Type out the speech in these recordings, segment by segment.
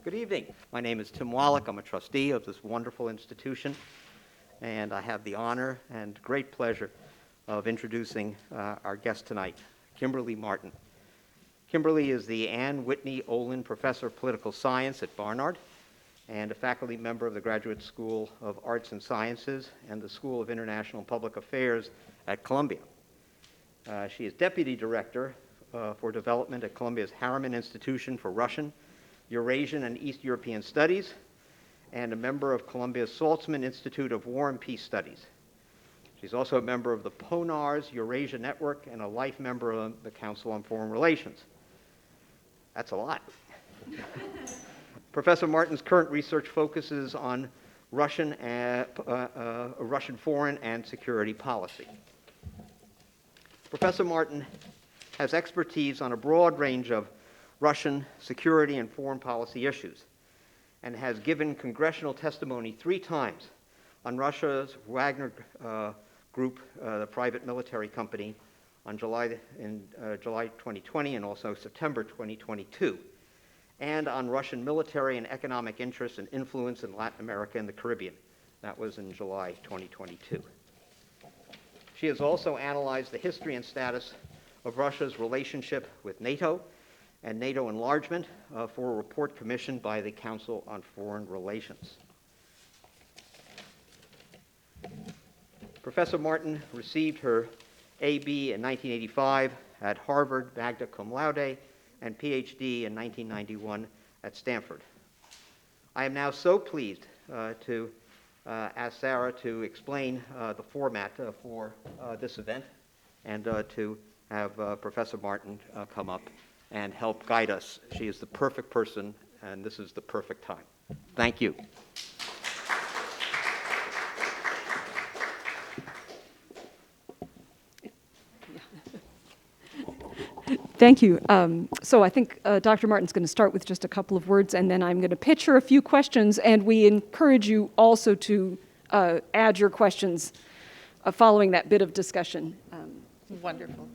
Good evening. My name is Tim Wallach. I'm a trustee of this wonderful institution, and I have the honor and great pleasure of introducing our guest tonight, Kimberly Marten. Kimberly is the Ann Whitney Olin Professor of Political Science at Barnard and a faculty member of the Graduate School of Arts and Sciences and the School of International and Public Affairs at Columbia. She is Deputy Director for Development at Columbia's Harriman Institution for Russian, Eurasian, and East European Studies, and a member of Columbia's Saltzman Institute of War and Peace Studies. She's also a member of the PONAR's Eurasia Network and a life member of the Council on Foreign Relations. That's a lot. Professor Marten's current research focuses on Russian foreign and security policy. Professor Marten has expertise on a broad range of Russian security and foreign policy issues and has given congressional testimony 3 times on Russia's Wagner Group, the private military company, in July 2020 and also September 2022, and on Russian military and economic interests and influence in Latin America and the Caribbean. That was in July 2022. She has also analyzed the history and status of Russia's relationship with NATO and NATO enlargement for a report commissioned by the Council on Foreign Relations. Professor Marten received her A.B. in 1985 at Harvard, magna cum laude, and Ph.D. in 1991 at Stanford. I am now so pleased to ask Sarah to explain the format for this event and to have Professor Marten come up and help guide us. She is the perfect person, and this is the perfect time. Thank you. Thank you. So I think Dr. Marten's going to start with just a couple of words, and then I'm going to pitch her a few questions, and we encourage you also to add your questions following that bit of discussion. Wonderful.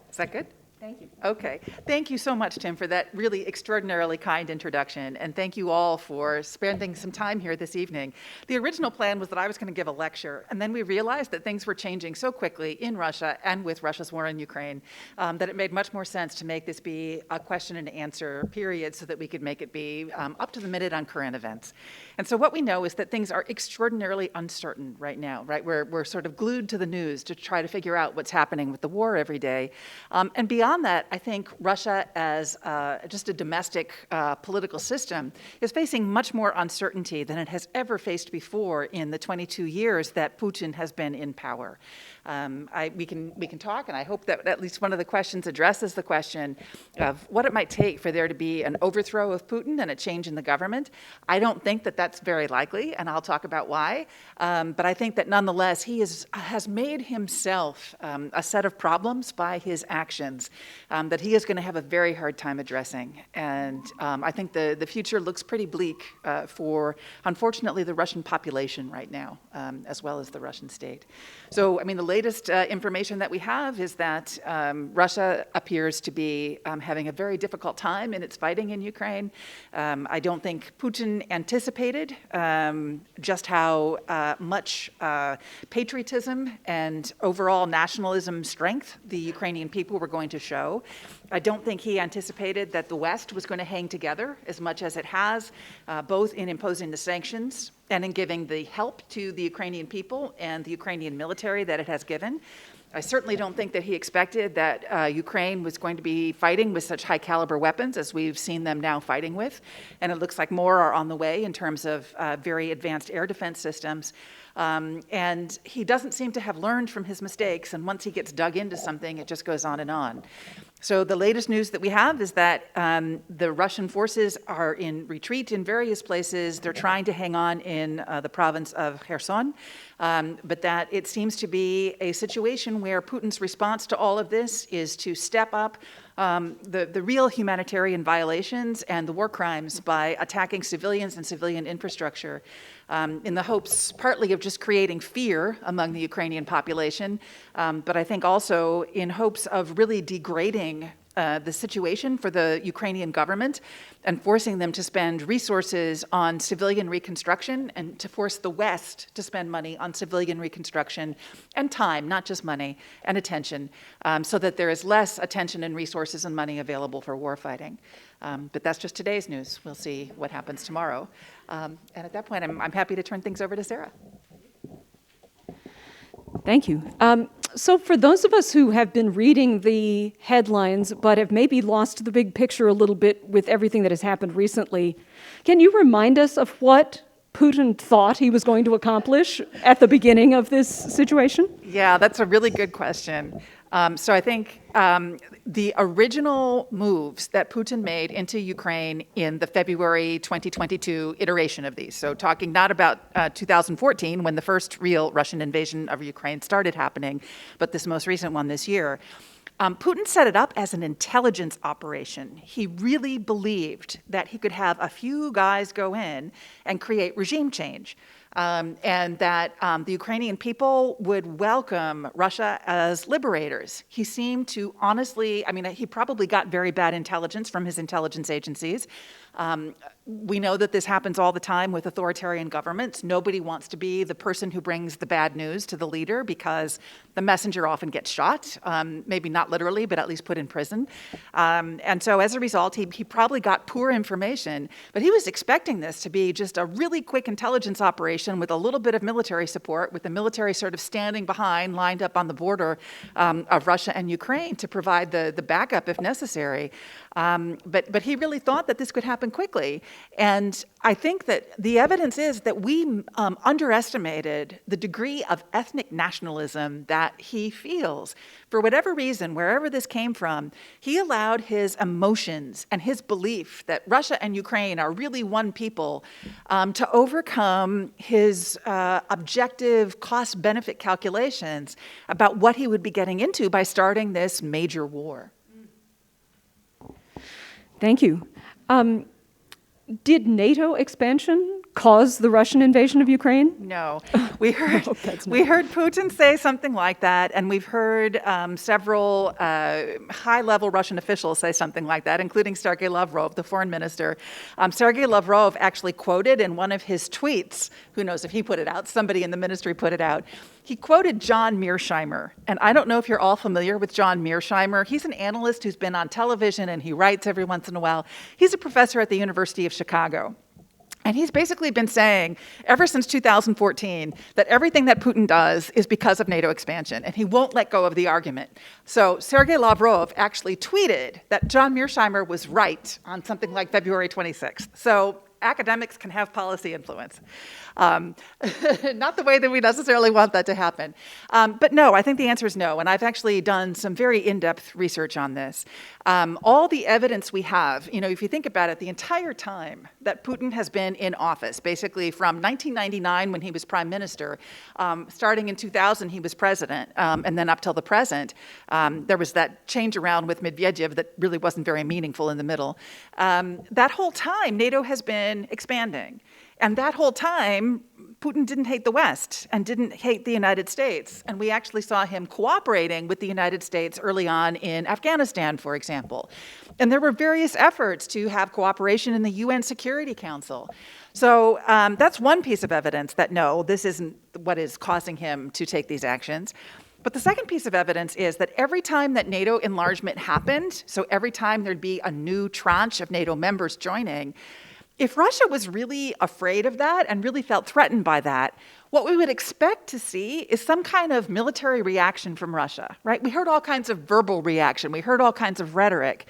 Is that good? Thank you. Okay. Thank you so much, Tim, for that really extraordinarily kind introduction. And thank you all for spending some time here this evening. The original plan was that I was going to give a lecture, and then we realized that things were changing so quickly in Russia and with Russia's war in Ukraine that it made much more sense to make this be a question and answer period so that we could make it be up to the minute on current events. And so what we know is that things are extraordinarily uncertain right now, right? We're sort of glued to the news to try to figure out what's happening with the war every day. And beyond that, I think Russia as just a domestic political system is facing much more uncertainty than it has ever faced before in the 22 years that Putin has been in power. We can talk, and I hope that at least one of the questions addresses the question of what it might take for there to be an overthrow of Putin and a change in the government. I don't think that that's very likely, and I'll talk about why. But I think that nonetheless, he has made himself a set of problems by his actions that he is going to have a very hard time addressing. And I think the future looks pretty bleak for, unfortunately, the Russian population right now, as well as the Russian state. So, I mean, the latest information that we have is that Russia appears to be having a very difficult time in its fighting in Ukraine. I don't think Putin anticipated just how much patriotism and overall nationalism strength the Ukrainian people were going to show. I don't think he anticipated that the West was going to hang together as much as it has, both in imposing the sanctions and in giving the help to the Ukrainian people and the Ukrainian military that it has given. I certainly don't think that he expected that Ukraine was going to be fighting with such high caliber weapons as we've seen them now fighting with. And it looks like more are on the way in terms of very advanced air defense systems. And he doesn't seem to have learned from his mistakes. And once he gets dug into something, it just goes on and on. So the latest news that we have is that the Russian forces are in retreat in various places. They're trying to hang on in the province of Kherson, but that it seems to be a situation where Putin's response to all of this is to step up the real humanitarian violations and the war crimes by attacking civilians and civilian infrastructure in the hopes partly of just creating fear among the Ukrainian population, but I think also in hopes of really degrading the situation for the Ukrainian government and forcing them to spend resources on civilian reconstruction and to force the West to spend money on civilian reconstruction and time, not just money, and attention, so that there is less attention and resources and money available for warfighting. But that's just today's news. We'll see what happens tomorrow. And at that point, I'm happy to turn things over to Sarah. Thank you. So for those of us who have been reading the headlines but have maybe lost the big picture a little bit with everything that has happened recently, can you remind us of what Putin thought he was going to accomplish at the beginning of this situation? Yeah, that's a really good question. So I think the original moves that Putin made into Ukraine in the February 2022 iteration of these, so talking not about 2014 when the first real Russian invasion of Ukraine started happening, but this most recent one this year, Putin set it up as an intelligence operation. He really believed that he could have a few guys go in and create regime change. And that the Ukrainian people would welcome Russia as liberators. He seemed to honestly, I mean, he probably got very bad intelligence from his intelligence agencies. We know that this happens all the time with authoritarian governments. Nobody wants to be the person who brings the bad news to the leader because the messenger often gets shot, maybe not literally, but at least put in prison. And so as a result, he probably got poor information, but he was expecting this to be just a really quick intelligence operation with a little bit of military support, with the military sort of standing behind, lined up on the border of Russia and Ukraine to provide the backup if necessary. But he really thought that this could happen quickly. And I think that the evidence is that we underestimated the degree of ethnic nationalism that he feels. For whatever reason, wherever this came from, he allowed his emotions and his belief that Russia and Ukraine are really one people to overcome his objective cost-benefit calculations about what he would be getting into by starting this major war. Thank you. Did NATO expansion cause the Russian invasion of Ukraine? No. We heard we heard Putin say something like that, and we've heard several high-level Russian officials say something like that, including Sergei Lavrov, the foreign minister. Sergei Lavrov actually quoted in one of his tweets, who knows if he put it out, somebody in the ministry put it out, he quoted John Mearsheimer. And I don't know if you're all familiar with John Mearsheimer. He's an analyst who's been on television and he writes every once in a while. He's a professor at the University of Chicago. And he's basically been saying, ever since 2014, that everything that Putin does is because of NATO expansion, and he won't let go of the argument. So Sergei Lavrov actually tweeted that John Mearsheimer was right on something like February 26th. So academics can have policy influence. Not the way that we necessarily want that to happen. But no, I think the answer is no. And I've actually done some very in-depth research on this. All the evidence we have, if you think about it, the entire time that Putin has been in office, basically from 1999 when he was prime minister, starting in 2000 he was president, and then up till the present, there was that change around with Medvedev that really wasn't very meaningful in the middle. That whole time, NATO has been expanding. And that whole time, Putin didn't hate the West and didn't hate the United States. And we actually saw him cooperating with the United States early on in Afghanistan, for example. And there were various efforts to have cooperation in the UN Security Council. So that's one piece of evidence that no, this isn't what is causing him to take these actions. But the second piece of evidence is that every time that NATO enlargement happened, so every time there'd be a new tranche of NATO members joining, if Russia was really afraid of that and really felt threatened by that, what we would expect to see is some kind of military reaction from Russia, right? We heard all kinds of verbal reaction. We heard all kinds of rhetoric.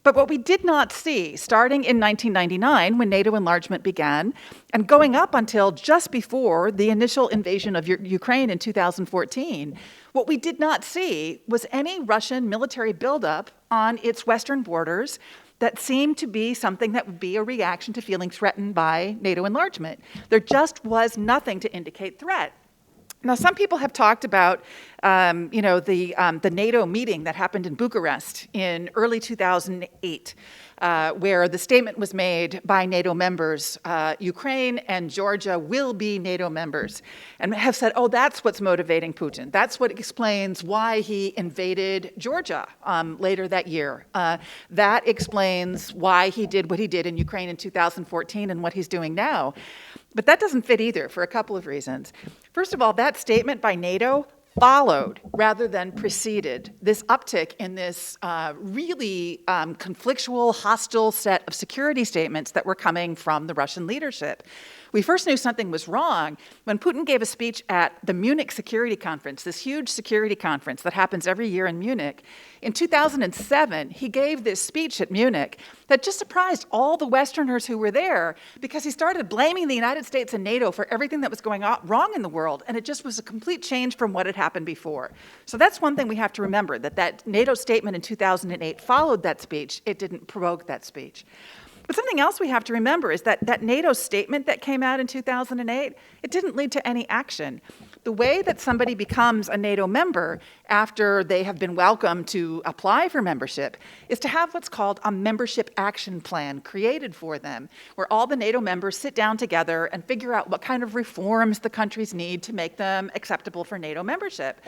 But what we did not see, starting in 1999 when NATO enlargement began, and going up until just before the initial invasion of Ukraine in 2014, what we did not see was any Russian military buildup on its western borders that seemed to be something that would be a reaction to feeling threatened by NATO enlargement. There just was nothing to indicate threat. Now, some people have talked about, the NATO meeting that happened in Bucharest in early 2008, where the statement was made by NATO members, Ukraine and Georgia will be NATO members, and have said, oh, that's what's motivating Putin. That's what explains why he invaded Georgia later that year. That explains why he did what he did in Ukraine in 2014 and what he's doing now. But that doesn't fit either for a couple of reasons. First of all, that statement by NATO followed rather than preceded this uptick in this really conflictual, hostile set of security statements that were coming from the Russian leadership. We first knew something was wrong when Putin gave a speech at the Munich Security Conference, this huge security conference that happens every year in Munich. In 2007, he gave this speech at Munich that just surprised all the Westerners who were there because he started blaming the United States and NATO for everything that was going on wrong in the world, and it just was a complete change from what had happened before. So that's one thing we have to remember, that NATO statement in 2008 followed that speech. It didn't provoke that speech. But something else we have to remember is that NATO statement that came out in 2008, it didn't lead to any action. The way that somebody becomes a NATO member after they have been welcomed to apply for membership is to have what's called a membership action plan created for them, where all the NATO members sit down together and figure out what kind of reforms the countries need to make them acceptable for NATO membership.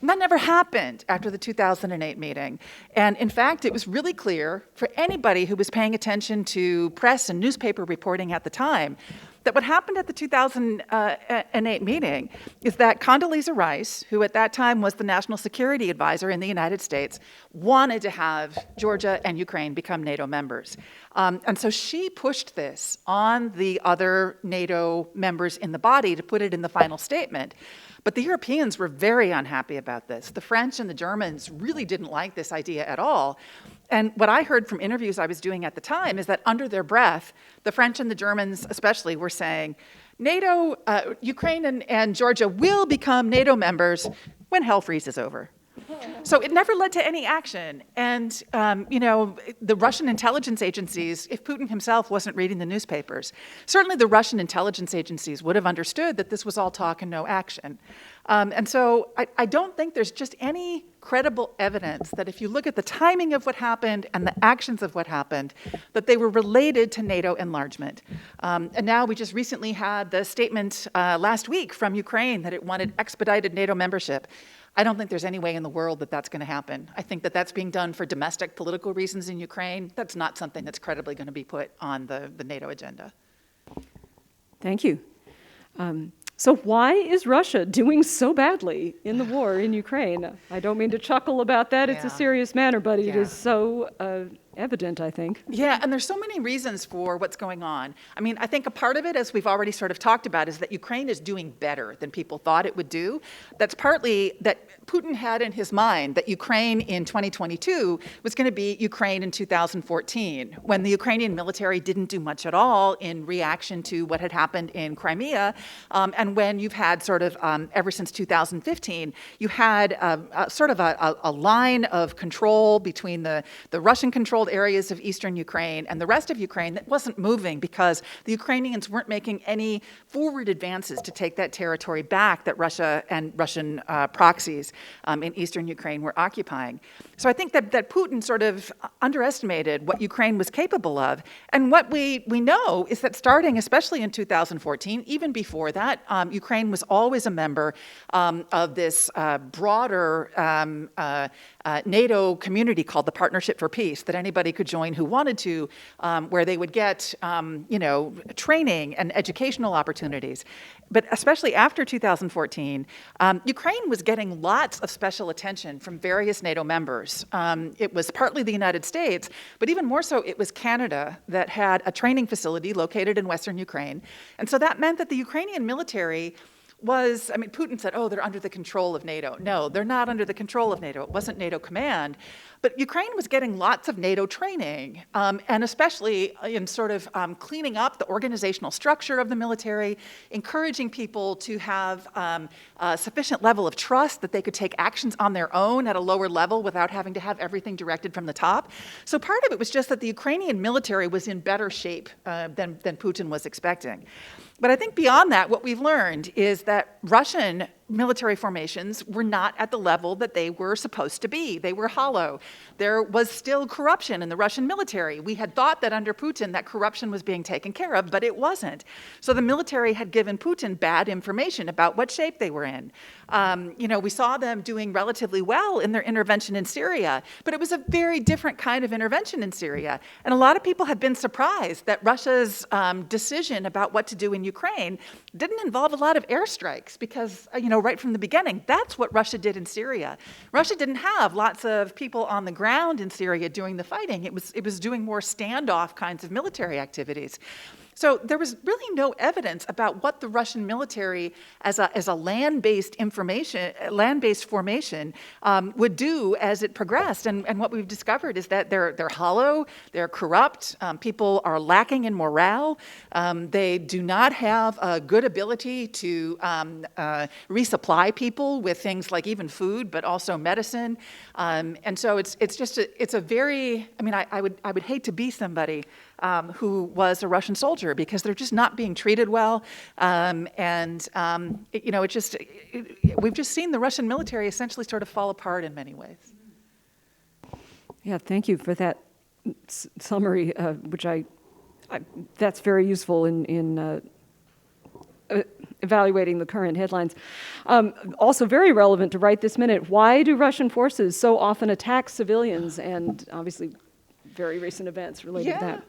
And that never happened after the 2008 meeting. And in fact, it was really clear for anybody who was paying attention to press and newspaper reporting at the time that what happened at the 2008 meeting is that Condoleezza Rice, who at that time was the National Security Advisor in the United States, wanted to have Georgia and Ukraine become NATO members. And so she pushed this on the other NATO members in the body to put it in the final statement. But the Europeans were very unhappy about this. The French and the Germans really didn't like this idea at all. And what I heard from interviews I was doing at the time is that under their breath, the French and the Germans especially were saying, NATO, Ukraine and Georgia will become NATO members when hell freezes over. So it never led to any action. And, the Russian intelligence agencies, if Putin himself wasn't reading the newspapers, certainly the Russian intelligence agencies would have understood that this was all talk and no action. And so I don't think there's just any credible evidence that if you look at the timing of what happened and the actions of what happened, that they were related to NATO enlargement. And now we just recently had the statement last week from Ukraine that it wanted expedited NATO membership. I don't think there's any way in the world that that's going to happen. I think that that's being done for domestic political reasons in Ukraine. That's not something that's credibly going to be put on the NATO agenda. Thank you. So why is Russia doing so badly in the war in Ukraine? I don't mean to chuckle about that. It's a serious matter, but it is so evident, I think. Yeah, and there's so many reasons for what's going on. I mean, I think a part of it, as we've already sort of talked about, is that Ukraine is doing better than people thought it would do. That's partly that Putin had in his mind that Ukraine in 2022 was going to be Ukraine in 2014, when the Ukrainian military didn't do much at all in reaction to what had happened in Crimea, and when you've had sort of, ever since 2015, you had sort of a line of control between the Russian-controlled areas of eastern Ukraine and the rest of Ukraine that wasn't moving because the Ukrainians weren't making any forward advances to take that territory back that Russia and Russian proxies in eastern Ukraine were occupying. So I think that Putin sort of underestimated what Ukraine was capable of. And what we know is that starting especially in 2014, even before that, Ukraine was always a member of this broader NATO community called the Partnership for Peace that anybody could join who wanted to, where they would get, training and educational opportunities. But especially after 2014, Ukraine was getting lots of special attention from various NATO members. It was partly the United States, but even more so, it was Canada that had a training facility located in Western Ukraine. And so that meant that the Ukrainian military was, Putin said, oh, they're under the control of NATO. No, they're not under the control of NATO. It wasn't NATO command. But Ukraine was getting lots of NATO training, and especially in sort of cleaning up the organizational structure of the military, encouraging people to have a sufficient level of trust that they could take actions on their own at a lower level without having to have everything directed from the top. So part of it was just that the Ukrainian military was in better shape than Putin was expecting. But I think beyond that, what we've learned is that Russian military formations were not at the level that they were supposed to be. They were hollow. There was still corruption in the Russian military. We had thought that under Putin that corruption was being taken care of, but it wasn't. So the military had given Putin bad information about what shape they were in. We saw them doing relatively well in their intervention in Syria, but it was a very different kind of intervention in Syria. And a lot of people had been surprised that Russia's decision about what to do in Ukraine didn't involve a lot of airstrikes because, right from the beginning, that's what Russia did in Syria. Russia didn't have lots of people on the ground in Syria doing the fighting. It was doing more standoff kinds of military activities. So there was really no evidence about what the Russian military, as a land-based formation, would do as it progressed. And what we've discovered is that they're hollow, they're corrupt, people are lacking in morale, they do not have a good ability to resupply people with things like even food, but also medicine. And so it's a very, I would hate to be somebody who was a Russian soldier because they're just not being treated well. We've just seen the Russian military essentially sort of fall apart in many ways. Yeah, thank you for that summary, which that's very useful in evaluating the current headlines. Also very relevant to right this minute, why do Russian forces so often attack civilians? And obviously very recent events related to that.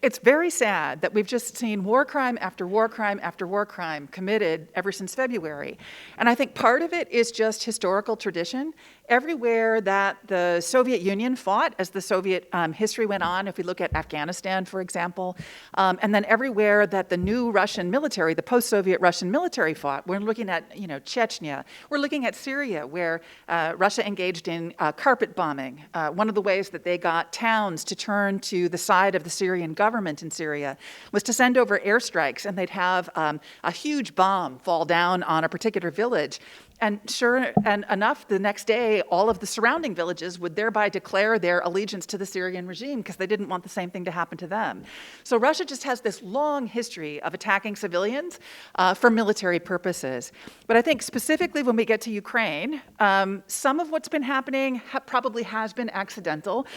It's very sad that we've just seen war crime after war crime after war crime committed ever since February. And I think part of it is just historical tradition. Everywhere that the Soviet Union fought, as the Soviet history went on, if we look at Afghanistan, for example, and then everywhere that the new Russian military, the post-Soviet Russian military fought, we're looking at, Chechnya, we're looking at Syria, where Russia engaged in carpet bombing. One of the ways that they got towns to turn to the side of the Syrian government in Syria was to send over airstrikes, and they'd have a huge bomb fall down on a particular village. And sure enough, the next day, all of the surrounding villages would thereby declare their allegiance to the Syrian regime because they didn't want the same thing to happen to them. So Russia just has this long history of attacking civilians for military purposes. But I think specifically when we get to Ukraine, some of what's been happening probably has been accidental.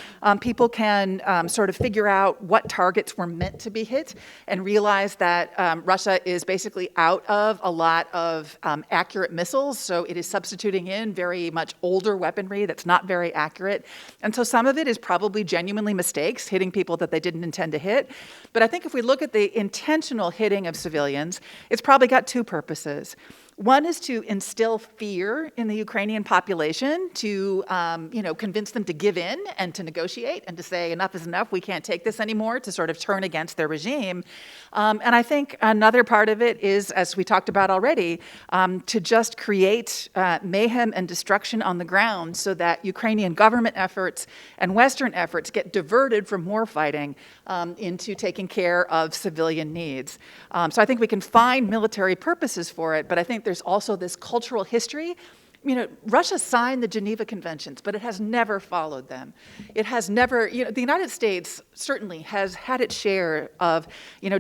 People can sort of figure out what targets were meant to be hit and realize that Russia is basically out of a lot of accurate missiles. So it is substituting in very much older weaponry that's not very accurate. And so some of it is probably genuinely mistakes, hitting people that they didn't intend to hit. But I think if we look at the intentional hitting of civilians, it's probably got two purposes. One is to instill fear in the Ukrainian population, to convince them to give in and to negotiate and to say enough is enough, we can't take this anymore, to sort of turn against their regime. And I think another part of it is, as we talked about already, to just create mayhem and destruction on the ground so that Ukrainian government efforts and Western efforts get diverted from war fighting into taking care of civilian needs. So I think we can find military purposes for it, but I think there's also this cultural history. Russia signed the Geneva Conventions, but it has never followed them. It has never, the United States certainly has had its share of,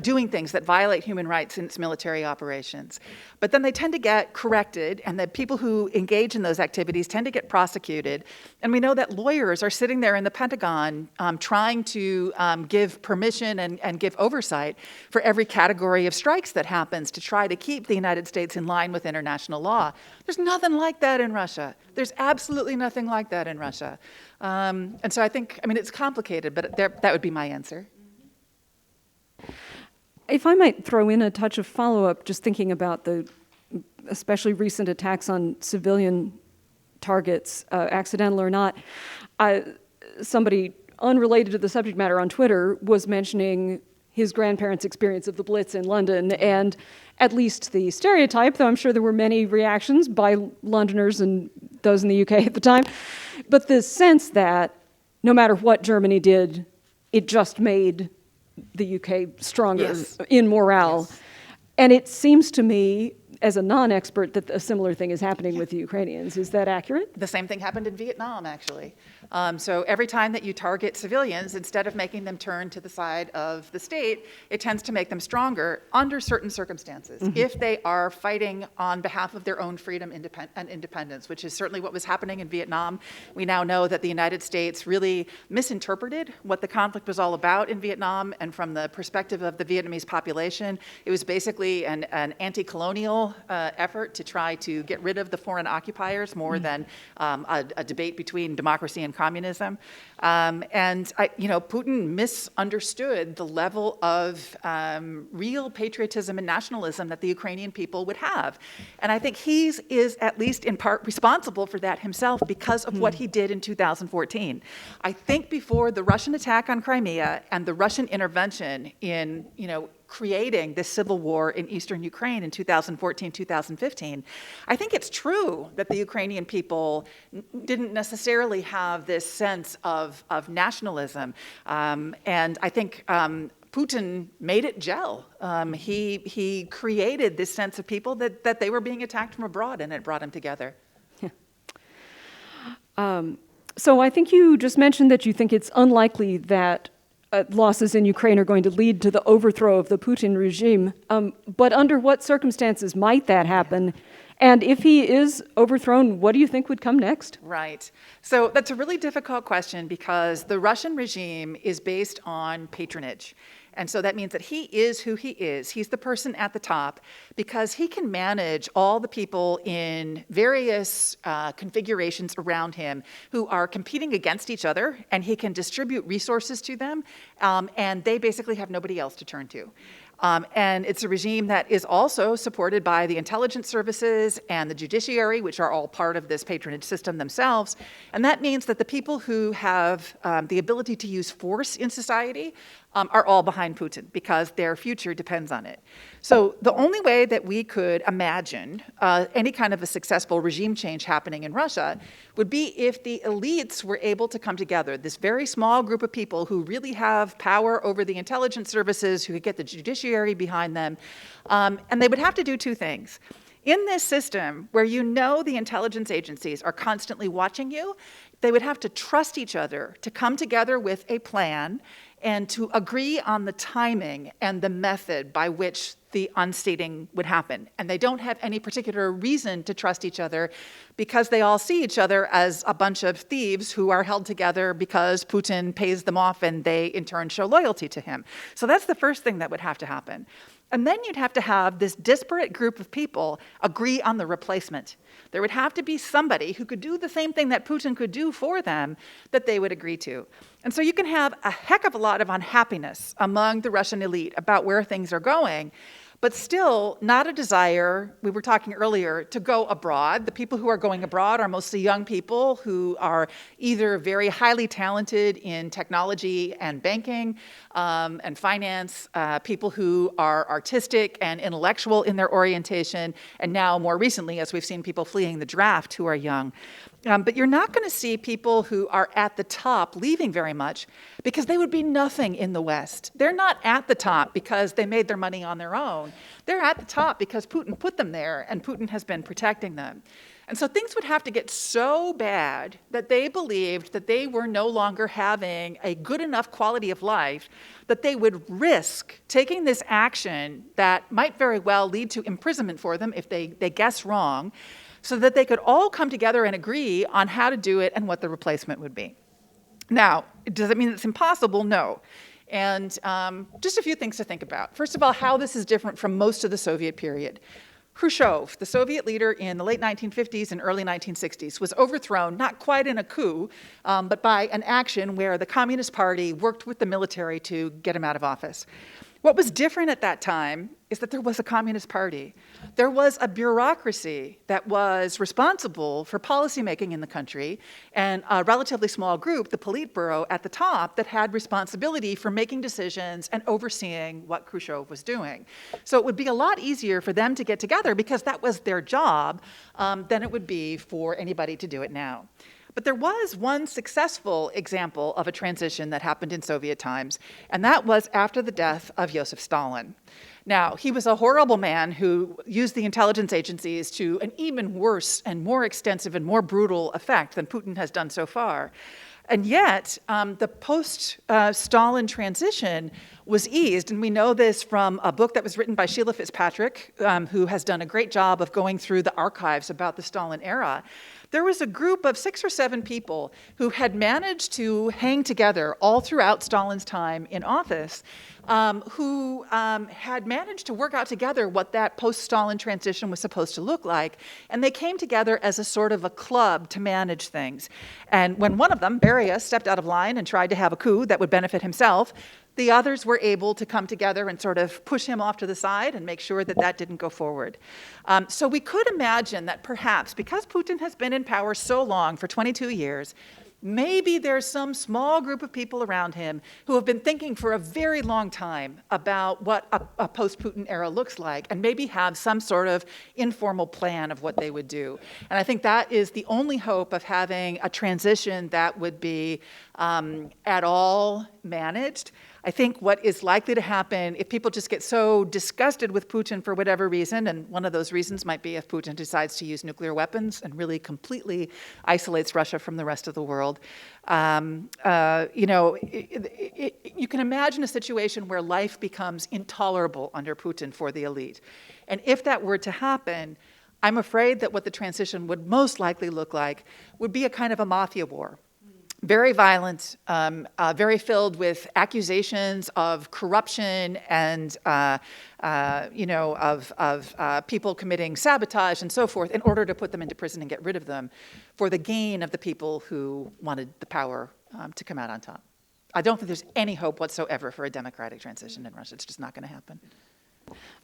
doing things that violate human rights in its military operations. But then they tend to get corrected, and the people who engage in those activities tend to get prosecuted. And we know that lawyers are sitting there in the Pentagon trying to give permission and give oversight for every category of strikes that happens to try to keep the United States in line with international law. There's nothing like that in Russia. There's absolutely nothing like that in Russia. And so I think, it's complicated, but that would be my answer. If I might throw in a touch of follow-up, just thinking about the especially recent attacks on civilian targets, accidental or not, somebody unrelated to the subject matter on Twitter was mentioning his grandparents' experience of the Blitz in London, and at least the stereotype, though I'm sure there were many reactions by Londoners and those in the UK at the time, but the sense that no matter what Germany did, it just made the UK stronger in morale. Yes. And it seems to me, as a non-expert, that a similar thing is happening with the Ukrainians. Is that accurate? The same thing happened in Vietnam, actually. So every time that you target civilians, instead of making them turn to the side of the state, it tends to make them stronger under certain circumstances. If they are fighting on behalf of their own freedom and independence, which is certainly what was happening in Vietnam. We now know that the United States really misinterpreted what the conflict was all about in Vietnam, and from the perspective of the Vietnamese population, it was basically an anti-colonial effort to try to get rid of the foreign occupiers more than a debate between democracy and communism. Putin misunderstood the level of real patriotism and nationalism that the Ukrainian people would have. And I think he is at least in part responsible for that himself because of what he did in 2014. I think before the Russian attack on Crimea and the Russian intervention in, creating this civil war in eastern Ukraine in 2014, 2015, I think it's true that the Ukrainian people didn't necessarily have this sense of nationalism. And I think Putin made it gel. He created this sense of people that they were being attacked from abroad, and it brought them together. So I think you just mentioned that you think it's unlikely that losses in Ukraine are going to lead to the overthrow of the Putin regime. But under what circumstances might that happen? And if he is overthrown, what do you think would come next? Right. So that's a really difficult question because the Russian regime is based on patronage. And so that means that he is who he is. He's the person at the top because he can manage all the people in various configurations around him who are competing against each other, and he can distribute resources to them, and they basically have nobody else to turn to. And it's a regime that is also supported by the intelligence services and the judiciary, which are all part of this patronage system themselves. And that means that the people who have the ability to use force in society are all behind Putin because their future depends on it. So the only way that we could imagine any kind of a successful regime change happening in Russia would be if the elites were able to come together, this very small group of people who really have power over the intelligence services, who could get the judiciary behind them, and they would have to do two things. In this system, where the intelligence agencies are constantly watching you, they would have to trust each other to come together with a plan and to agree on the timing and the method by which the unseating would happen. And they don't have any particular reason to trust each other because they all see each other as a bunch of thieves who are held together because Putin pays them off and they in turn show loyalty to him. So that's the first thing that would have to happen. And then you'd have to have this disparate group of people agree on the replacement. There would have to be somebody who could do the same thing that Putin could do for them that they would agree to. And so you can have a heck of a lot of unhappiness among the Russian elite about where things are going, but still not a desire, we were talking earlier, to go abroad. The people who are going abroad are mostly young people who are either very highly talented in technology and banking and finance, people who are artistic and intellectual in their orientation, and now more recently, as we've seen people fleeing the draft who are young. But you're not going to see people who are at the top leaving very much because they would be nothing in the West. They're not at the top because they made their money on their own. They're at the top because Putin put them there and Putin has been protecting them. And so things would have to get so bad that they believed that they were no longer having a good enough quality of life that they would risk taking this action that might very well lead to imprisonment for them if they guess wrong, so that they could all come together and agree on how to do it and what the replacement would be. Now, does it mean it's impossible? No. And just a few things to think about. First of all, how this is different from most of the Soviet period. Khrushchev, the Soviet leader in the late 1950s and early 1960s, was overthrown, not quite in a coup, but by an action where the Communist Party worked with the military to get him out of office. What was different at that time is that there was a Communist Party. There was a bureaucracy that was responsible for policymaking in the country, and a relatively small group, the Politburo, at the top, that had responsibility for making decisions and overseeing what Khrushchev was doing. So it would be a lot easier for them to get together because that was their job than it would be for anybody to do it now. But there was one successful example of a transition that happened in Soviet times, and that was after the death of Joseph Stalin. Now, he was a horrible man who used the intelligence agencies to an even worse and more extensive and more brutal effect than Putin has done so far. And yet, the post-Stalin transition was eased, and we know this from a book that was written by Sheila Fitzpatrick, who has done a great job of going through the archives about the Stalin era. There was a group of 6 or 7 people who had managed to hang together all throughout Stalin's time in office, who had managed to work out together what that post-Stalin transition was supposed to look like. And they came together as a sort of a club to manage things. And when one of them, Beria, stepped out of line and tried to have a coup that would benefit himself, the others were able to come together and sort of push him off to the side and make sure that that didn't go forward. So we could imagine that perhaps, because Putin has been in power so long, for 22 years, maybe there's some small group of people around him who have been thinking for a very long time about what a post-Putin era looks like, and maybe have some sort of informal plan of what they would do. And I think that is the only hope of having a transition that would be at all managed. I think what is likely to happen if people just get so disgusted with Putin for whatever reason, and one of those reasons might be if Putin decides to use nuclear weapons and really completely isolates Russia from the rest of the world. You can imagine a situation where life becomes intolerable under Putin for the elite. And if that were to happen, I'm afraid that what the transition would most likely look like would be a kind of a mafia war. Very violent, very filled with accusations of corruption and, of people committing sabotage and so forth in order to put them into prison and get rid of them for the gain of the people who wanted the power to come out on top. I don't think there's any hope whatsoever for a democratic transition in Russia. It's just not going to happen.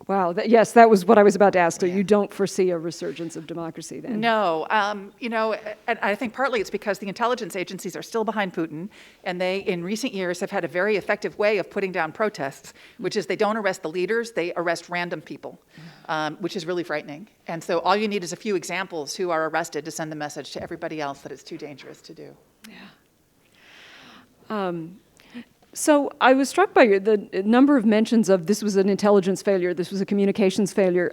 Wow, yes, that was what I was about to ask. So Yeah. you don't foresee a resurgence of democracy then? No, and I think partly it's because the intelligence agencies are still behind Putin, and they, in recent years, have had a very effective way of putting down protests, which is they don't arrest the leaders, they arrest random people, which is really frightening. And so all you need is a few examples who are arrested to send the message to everybody else that it's too dangerous to do. Yeah. So I was struck by the number of mentions of this was an intelligence failure, this was a communications failure.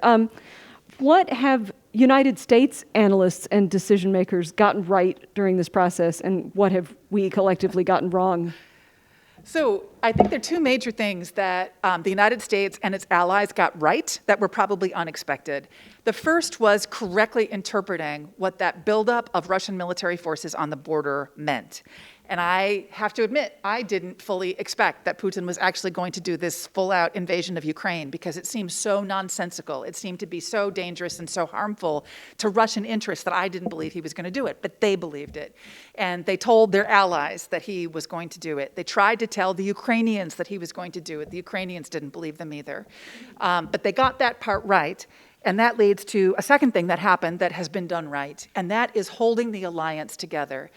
What have United States analysts and decision makers gotten right during this process, and what have we collectively gotten wrong? So I think there are 2 major things that the United States and its allies got right that were probably unexpected. The first was correctly interpreting what that buildup of Russian military forces on the border meant. And I have to admit, I didn't fully expect that Putin was actually going to do this full-out invasion of Ukraine, because it seemed so nonsensical. It seemed to be so dangerous and so harmful to Russian interests that I didn't believe he was going to do it. But they believed it. And they told their allies that he was going to do it. They tried to tell the Ukrainians that he was going to do it. The Ukrainians didn't believe them either. But they got that part right. And that leads to a second thing that happened that has been done right, and that is holding the alliance together.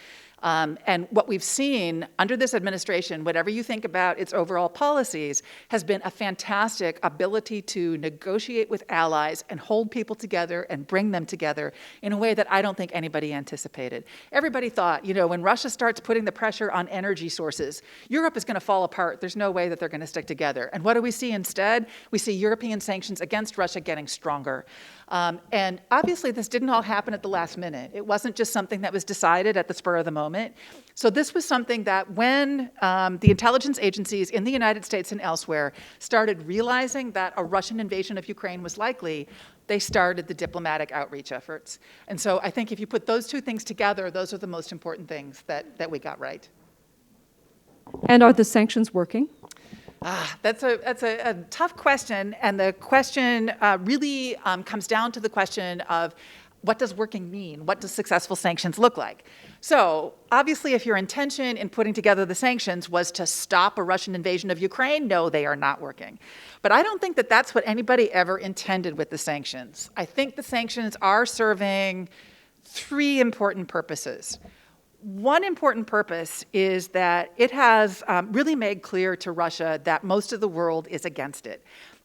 And what we've seen under this administration, whatever you think about its overall policies, has been a fantastic ability to negotiate with allies and hold people together and bring them together in a way that I don't think anybody anticipated. Everybody thought, when Russia starts putting the pressure on energy sources, Europe is going to fall apart. There's no way that they're going to stick together. And what do we see instead? We see European sanctions against Russia getting stronger. And obviously, this didn't all happen at the last minute. It wasn't just something that was decided at the spur of the moment. So this was something that when the intelligence agencies in the United States and elsewhere started realizing that a Russian invasion of Ukraine was likely, they started the diplomatic outreach efforts. And so I think if you put those 2 things together, those are the most important things that we got right. And are the sanctions working? That's a tough question, and the question really comes down to the question of what does working mean? What does successful sanctions look like? So obviously, if your intention in putting together the sanctions was to stop a Russian invasion of Ukraine, no, they are not working. But I don't think that that's what anybody ever intended with the sanctions. I think the sanctions are serving 3 important purposes. One important purpose is that it has really made clear to Russia that most of the world is against it.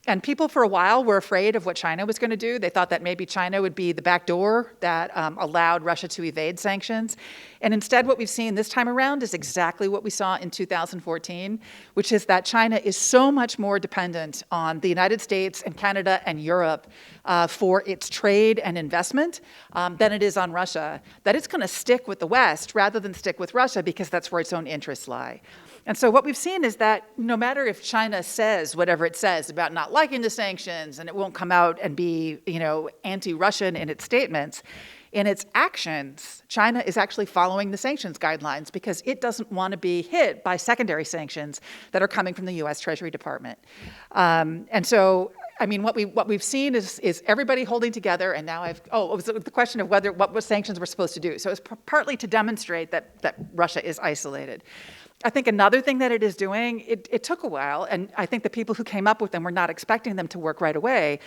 And people for a while were afraid of what China was going to do. They thought that maybe China would be the back door that allowed Russia to evade sanctions. And instead, what we've seen this time around is exactly what we saw in 2014, which is that China is so much more dependent on the United States and Canada and Europe for its trade and investment than it is on Russia, that it's going to stick with the West rather than stick with Russia because that's where its own interests lie. And so what we've seen is that no matter if China says whatever it says about not liking the sanctions, and it won't come out and be, anti-Russian in its statements, in its actions, China is actually following the sanctions guidelines because it doesn't want to be hit by secondary sanctions that are coming from the U.S. Treasury Department. And so, what we've seen is everybody holding together, and now it was the question of what sanctions were supposed to do. So it's partly to demonstrate that Russia is isolated. I think another thing that it is doing, it took a while, and I think the people who came up with them were not expecting them to work right away.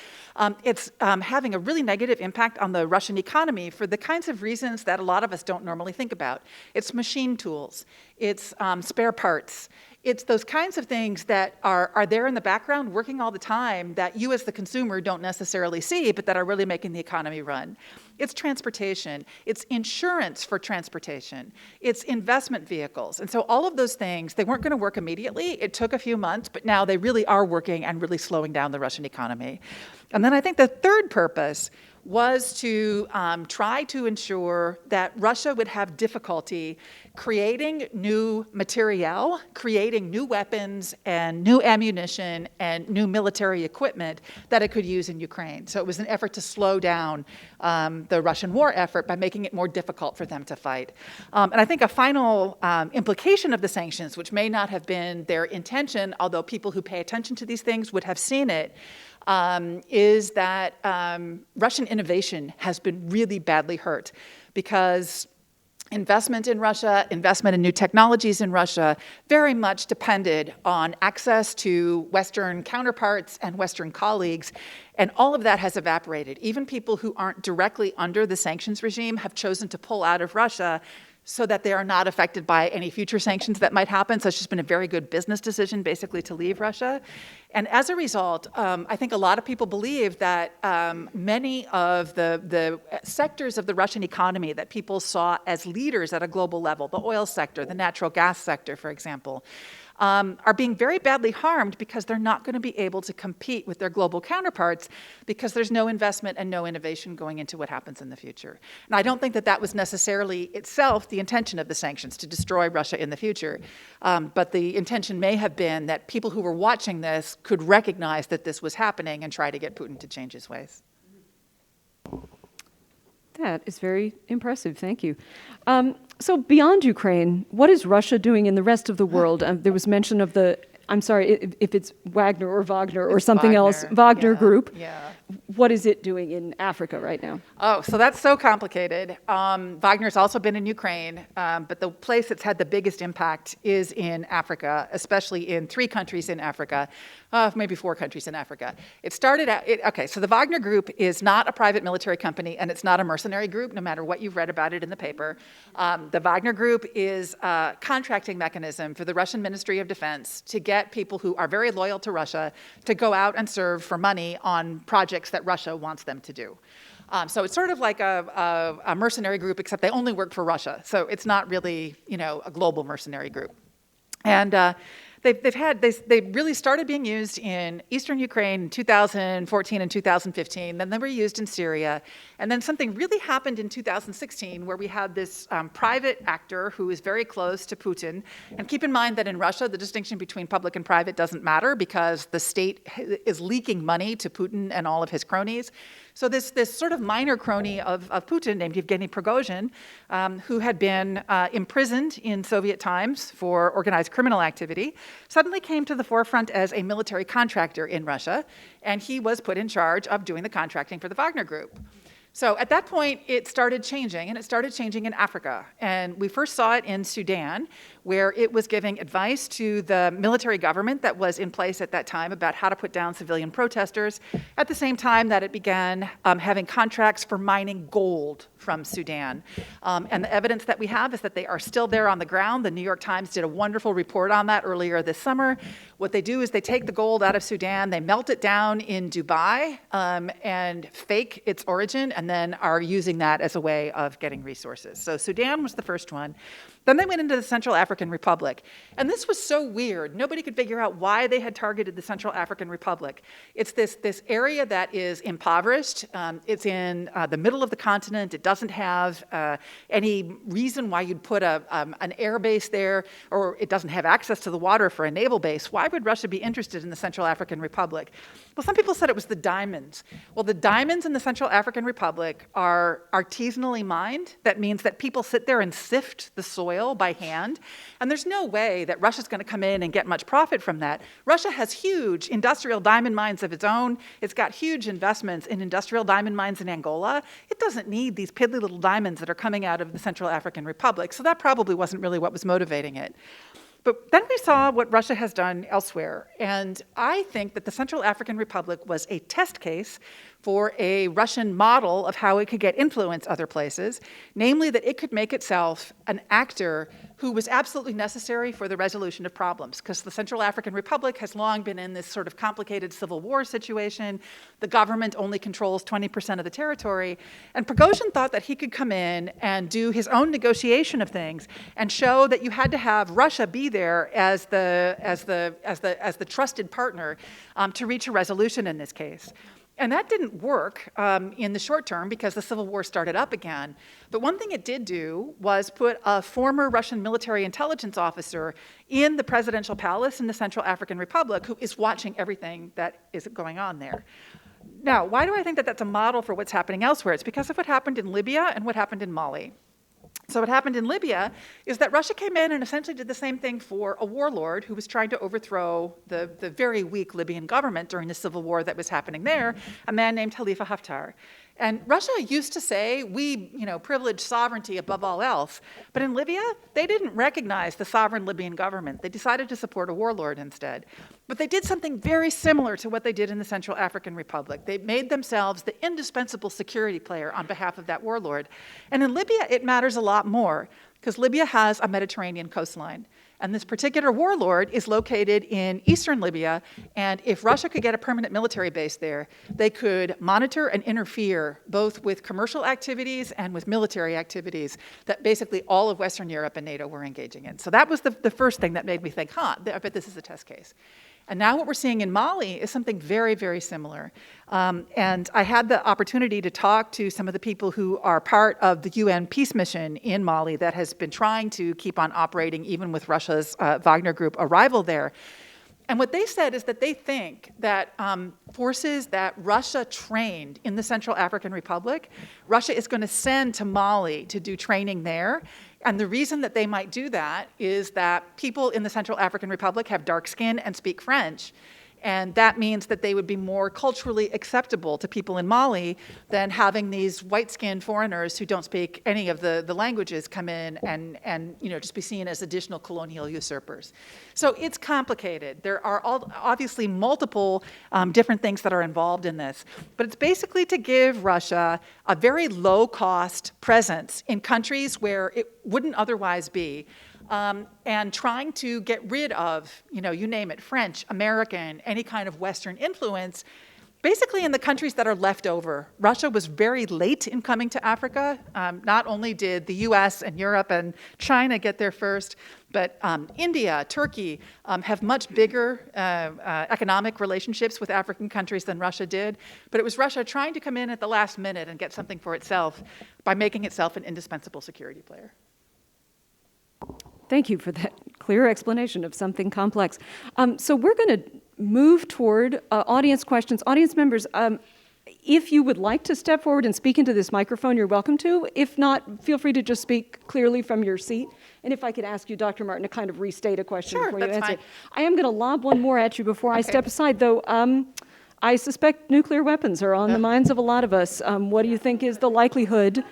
It's having a really negative impact on the Russian economy for the kinds of reasons that a lot of us don't normally think about. It's machine tools, it's spare parts, it's those kinds of things that are there in the background working all the time that you as the consumer don't necessarily see, but that are really making the economy run. It's transportation, it's insurance for transportation, it's investment vehicles. And so all of those things, they weren't going to work immediately. It took a few months, but now they really are working and really slowing down the Russian economy. And then I think the third purpose was to try to ensure that Russia would have difficulty creating new materiel, creating new weapons and new ammunition and new military equipment that it could use in Ukraine. So it was an effort to slow down the Russian war effort by making it more difficult for them to fight. And I think a final implication of the sanctions, which may not have been their intention, although people who pay attention to these things would have seen it, is that Russian innovation has been really badly hurt because investment in Russia, investment in new technologies in Russia, very much depended on access to Western counterparts and Western colleagues, and all of that has evaporated. Even people who aren't directly under the sanctions regime have chosen to pull out of Russia so that they are not affected by any future sanctions that might happen. So it's just been a very good business decision, basically, to leave Russia. And as a result, I think a lot of people believe that many of the sectors of the Russian economy that people saw as leaders at a global level, the oil sector, the natural gas sector, for example, are being very badly harmed because they're not going to be able to compete with their global counterparts because there's no investment and no innovation going into what happens in the future. And I don't think that was necessarily itself the intention of the sanctions, to destroy Russia in the future. But the intention may have been that people who were watching this could recognize that this was happening and try to get Putin to change his ways. That is very impressive. Thank you. So beyond Ukraine, what is Russia doing in the rest of the world? There was mention of I'm sorry if it's Wagner or something else, Wagner Group. Yeah. What is it doing in Africa right now? Oh, so that's so complicated. Wagner's also been in Ukraine, but the place that's had the biggest impact is in Africa, especially in 3 countries in Africa, maybe 4 countries in Africa. It started out, so the Wagner Group is not a private military company, and it's not a mercenary group, no matter what you've read about it in the paper. The Wagner Group is a contracting mechanism for the Russian Ministry of Defense to get people who are very loyal to Russia to go out and serve for money on projects that Russia wants them to do. So it's sort of like a mercenary group, except they only work for Russia. So it's not really, a global mercenary group. And they really started being used in eastern Ukraine in 2014 and 2015. Then they were used in Syria. And then something really happened in 2016 where we had this private actor who is very close to Putin. And keep in mind that in Russia, the distinction between public and private doesn't matter because the state is leaking money to Putin and all of his cronies. So this sort of minor crony of Putin named Yevgeny Prigozhin, who had been imprisoned in Soviet times for organized criminal activity, suddenly came to the forefront as a military contractor in Russia, and he was put in charge of doing the contracting for the Wagner Group. So at that point, it started changing, and it started changing in Africa. And we first saw it in Sudan, where it was giving advice to the military government that was in place at that time about how to put down civilian protesters, at the same time that it began having contracts for mining gold from Sudan. And the evidence that we have is that they are still there on the ground. The New York Times did a wonderful report on that earlier this summer. What they do is they take the gold out of Sudan, they melt it down in Dubai and fake its origin, and then are using that as a way of getting resources. So Sudan was the first one. Then they went into the Central African Republic. And this was so weird. Nobody could figure out why they had targeted the Central African Republic. It's this area that is impoverished. It's in the middle of the continent. It doesn't have any reason why you'd put an air base there, or it doesn't have access to the water for a naval base. Why would Russia be interested in the Central African Republic? Well, some people said it was the diamonds. Well, the diamonds in the Central African Republic are artisanally mined. That means that people sit there and sift the soil by hand. And there's no way that Russia's going to come in and get much profit from that. Russia has huge industrial diamond mines of its own. It's got huge investments in industrial diamond mines in Angola. It doesn't need these piddly little diamonds that are coming out of the Central African Republic. So that probably wasn't really what was motivating it. But then we saw what Russia has done elsewhere. And I think that the Central African Republic was a test case for a Russian model of how it could get influence other places, namely that it could make itself an actor who was absolutely necessary for the resolution of problems, because the Central African Republic has long been in this sort of complicated civil war situation. The government only controls 20% of the territory, and Prigozhin thought that he could come in and do his own negotiation of things and show that you had to have Russia be there as the trusted partner to reach a resolution in this case. And that didn't work in the short term because the civil war started up again. But one thing it did do was put a former Russian military intelligence officer in the presidential palace in the Central African Republic who is watching everything that is going on there. Now, why do I think that that's a model for what's happening elsewhere? It's because of what happened in Libya and what happened in Mali. So what happened in Libya is that Russia came in and essentially did the same thing for a warlord who was trying to overthrow the very weak Libyan government during the civil war that was happening there, a man named Khalifa Haftar. And Russia used to say, we privilege sovereignty above all else. But in Libya, they didn't recognize the sovereign Libyan government. They decided to support a warlord instead. But they did something very similar to what they did in the Central African Republic. They made themselves the indispensable security player on behalf of that warlord. And in Libya, it matters a lot more, because Libya has a Mediterranean coastline. And this particular warlord is located in eastern Libya, and if Russia could get a permanent military base there, they could monitor and interfere both with commercial activities and with military activities that basically all of Western Europe and NATO were engaging in. So that was the first thing that made me think, I bet this is a test case. And now what we're seeing in Mali is something very, very similar. And I had the opportunity to talk to some of the people who are part of the UN peace mission in Mali that has been trying to keep on operating even with Russia's Wagner Group arrival there. And what they said is that they think that forces that Russia trained in the Central African Republic, Russia is going to send to Mali to do training there. And the reason that they might do that is that people in the Central African Republic have dark skin and speak French. And that means that they would be more culturally acceptable to people in Mali than having these white-skinned foreigners who don't speak any of the languages come in and just be seen as additional colonial usurpers. So it's complicated. There are obviously multiple different things that are involved in this. But it's basically to give Russia a very low-cost presence in countries where it wouldn't otherwise be. And trying to get rid of, you name it, French, American, any kind of Western influence, basically in the countries that are left over. Russia was very late in coming to Africa. Not only did the US and Europe and China get there first, but India, Turkey have much bigger economic relationships with African countries than Russia did. But it was Russia trying to come in at the last minute and get something for itself by making itself an indispensable security player. Thank you for that clear explanation of something complex. So we're going to move toward audience questions. Audience members, if you would like to step forward and speak into this microphone, you're welcome to. If not, feel free to just speak clearly from your seat. And if I could ask you, Dr. Marten, to kind of restate a question before you answer. Fine. I am going to lob one more at you before I step aside, though. I suspect nuclear weapons are on the minds of a lot of us. What do you think is the likelihood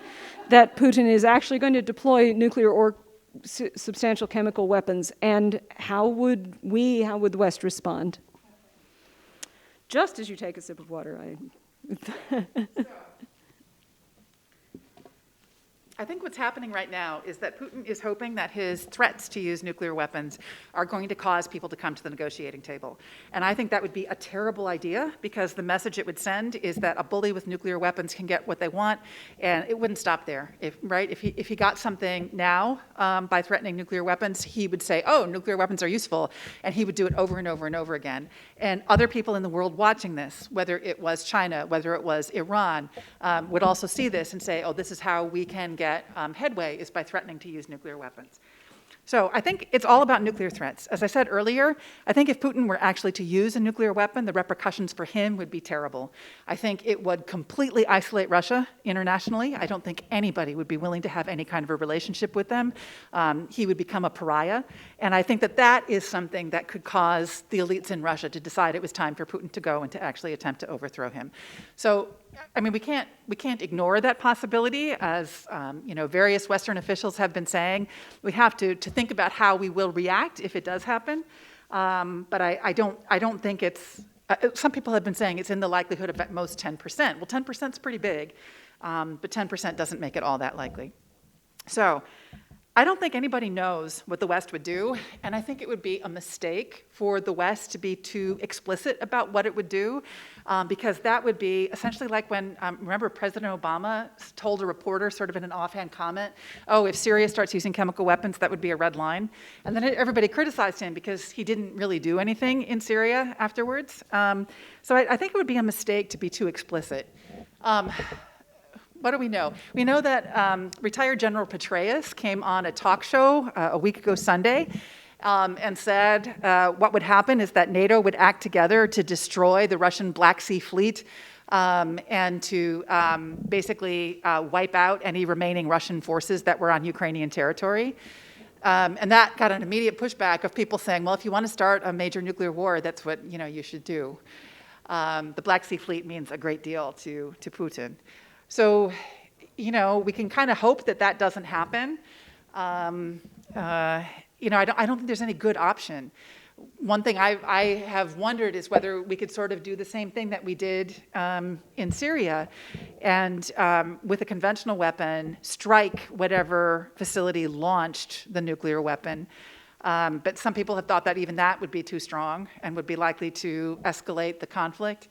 that Putin is actually going to deploy nuclear or substantial chemical weapons, and how would the West respond? Just as you take a sip of water, I think what's happening right now is that Putin is hoping that his threats to use nuclear weapons are going to cause people to come to the negotiating table. And I think that would be a terrible idea, because the message it would send is that a bully with nuclear weapons can get what they want, and it wouldn't stop there. If he got something now by threatening nuclear weapons, he would say, oh, nuclear weapons are useful, and he would do it over and over and over again. And other people in the world watching this, whether it was China, whether it was Iran, would also see this and say, oh, this is how we can get headway, is by threatening to use nuclear weapons. So I think it's all about nuclear threats. As I said earlier, I think if Putin were actually to use a nuclear weapon, the repercussions for him would be terrible. I think it would completely isolate Russia internationally. I don't think anybody would be willing to have any kind of a relationship with them. He would become a pariah. And I think that that is something that could cause the elites in Russia to decide it was time for Putin to go and to actually attempt to overthrow him. So, I mean, we can't ignore that possibility, as various Western officials have been saying. We have to think about how we will react if it does happen. But I don't think it's. Some people have been saying it's in the likelihood of at most 10%. Well, 10% is pretty big, but 10% doesn't make it all that likely. So I don't think anybody knows what the West would do, and I think it would be a mistake for the West to be too explicit about what it would do, because that would be essentially like when, remember President Obama told a reporter sort of in an offhand comment, oh, if Syria starts using chemical weapons, that would be a red line. And then everybody criticized him because he didn't really do anything in Syria afterwards. So I think it would be a mistake to be too explicit. What do we know? We know that retired General Petraeus came on a talk show a week ago Sunday and said what would happen is that NATO would act together to destroy the Russian Black Sea Fleet and to basically wipe out any remaining Russian forces that were on Ukrainian territory. And that got an immediate pushback of people saying, well, if you want to start a major nuclear war, that's what you should do. The Black Sea Fleet means a great deal to Putin. So, we can kind of hope that that doesn't happen. I don't think there's any good option. One thing I have wondered is whether we could sort of do the same thing that we did in Syria and with a conventional weapon strike whatever facility launched the nuclear weapon. But some people have thought that even that would be too strong and would be likely to escalate the conflict.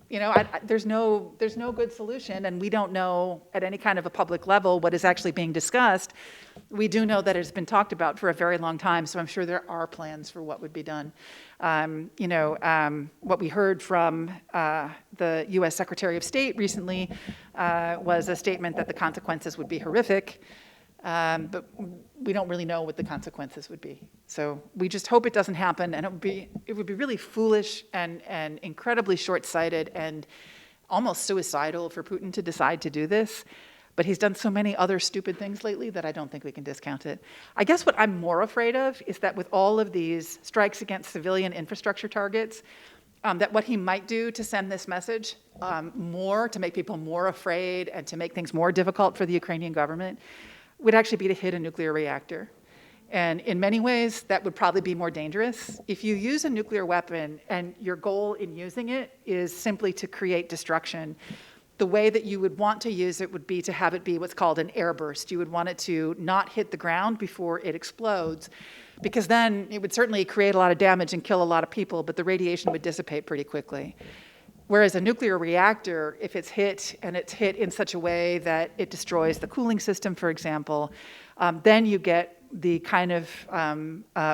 There's no good solution, and we don't know at any kind of a public level what is actually being discussed. We do know that it's been talked about for a very long time, so I'm sure there are plans for what would be done. What we heard from the U.S. Secretary of State recently was a statement that the consequences would be horrific. But we don't really know what the consequences would be. So we just hope it doesn't happen, and it would be really foolish and incredibly short-sighted and almost suicidal for Putin to decide to do this. But he's done so many other stupid things lately that I don't think we can discount it. I guess what I'm more afraid of is that with all of these strikes against civilian infrastructure targets, that what he might do to send this message to make people more afraid and to make things more difficult for the Ukrainian government would actually be to hit a nuclear reactor. And in many ways, that would probably be more dangerous. If you use a nuclear weapon and your goal in using it is simply to create destruction, the way that you would want to use it would be to have it be what's called an airburst. You would want it to not hit the ground before it explodes, because then it would certainly create a lot of damage and kill a lot of people, but the radiation would dissipate pretty quickly. Whereas a nuclear reactor, if it's hit and it's hit in such a way that it destroys the cooling system, for example, then you get the kind of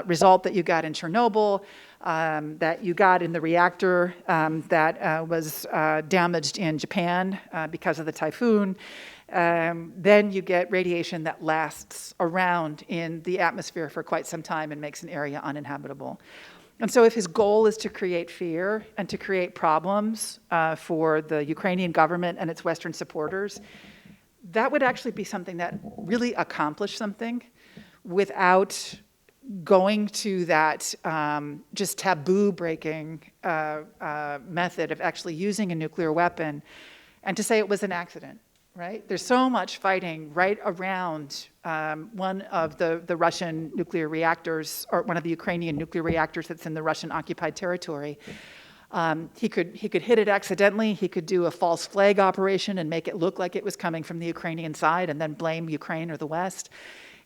result that you got in Chernobyl, that you got in the reactor that was damaged in Japan because of the typhoon. Then you get radiation that lasts around in the atmosphere for quite some time and makes an area uninhabitable. And so if his goal is to create fear and to create problems for the Ukrainian government and its Western supporters, that would actually be something that really accomplished something without going to that just taboo-breaking method of actually using a nuclear weapon and to say it was an accident. right? There's so much fighting right around one of the Russian nuclear reactors, or one of the Ukrainian nuclear reactors that's in the Russian occupied territory. He could hit it accidentally. He could do a false flag operation and make it look like it was coming from the Ukrainian side and then blame Ukraine or the West.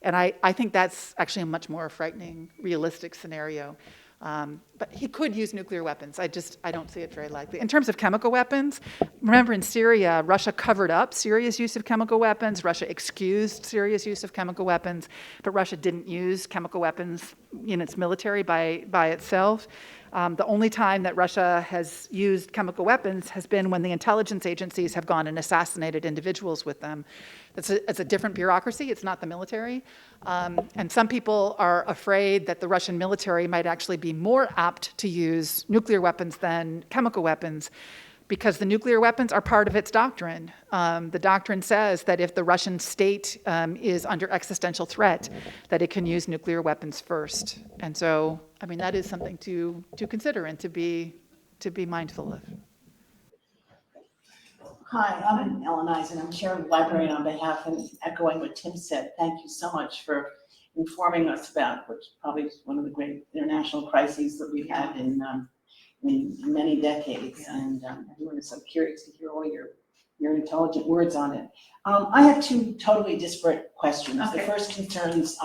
And I think that's actually a much more frightening, realistic scenario. But he could use nuclear weapons. I don't see it very likely. In terms of chemical weapons, remember in Syria, Russia covered up Syria's use of chemical weapons. Russia excused Syria's use of chemical weapons, but Russia didn't use chemical weapons in its military by itself. The only time that Russia has used chemical weapons has been when the intelligence agencies have gone and assassinated individuals with them. It's a different bureaucracy. It's not the military. And some people are afraid that the Russian military might actually be more apt to use nuclear weapons than chemical weapons, because the nuclear weapons are part of its doctrine. The doctrine says that if the Russian state is under existential threat, that it can use nuclear weapons first. And so, I mean, that is something to consider and to be mindful of. Hi, I'm Ellen Eisen. I'm chair of the library, and on behalf and echoing what Tim said, thank you so much for informing us about what's probably one of the great international crises that we've had in many decades. And everyone is so curious to hear all your intelligent words on it. I have two totally disparate questions. Okay. The first concerns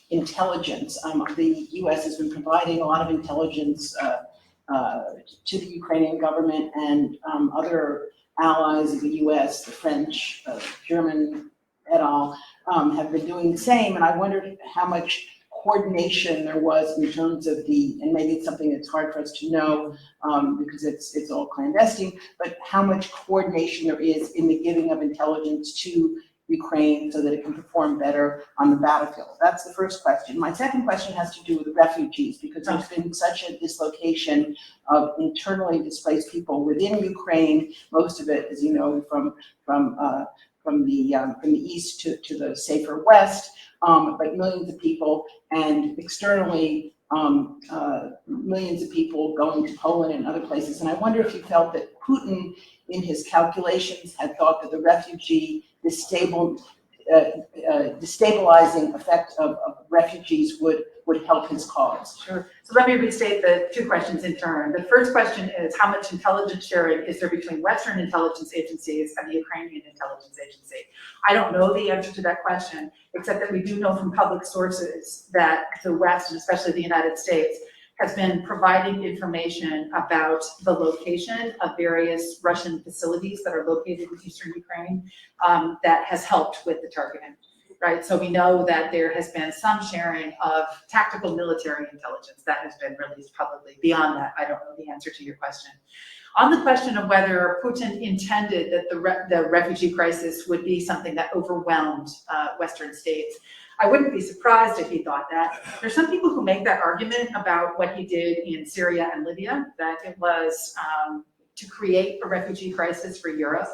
intelligence. The U.S. has been providing a lot of intelligence to the Ukrainian government and other allies of the U.S., the French, German, et al., have been doing the same. And I wondered how much coordination there was in terms of and maybe it's something that's hard for us to know because it's all clandestine, but how much coordination there is in the giving of intelligence to Ukraine so that it can perform better on the battlefield. That's the first question. My second question has to do with the refugees, because there's been such a dislocation of internally displaced people within Ukraine, most of it, as you know, from the east to the safer west, but millions of people, and externally millions of people going to Poland and other places. And I wonder if you felt that Putin, in his calculations, had thought that the refugee destabilizing effect of refugees would help his cause. Sure. So let me restate the two questions in turn. The first question is, how much intelligence sharing is there between Western intelligence agencies and the Ukrainian intelligence agency? I don't know the answer to that question, except that we do know from public sources that the West, and especially the United States, has been providing information about the location of various Russian facilities that are located in eastern Ukraine that has helped with the targeting, right? So we know that there has been some sharing of tactical military intelligence that has been released publicly. Beyond that, I don't know the answer to your question. On the question of whether Putin intended that the refugee crisis would be something that overwhelmed Western states, I wouldn't be surprised if he thought that. There's some people who make that argument about what he did in Syria and Libya, that it was to create a refugee crisis for Europe.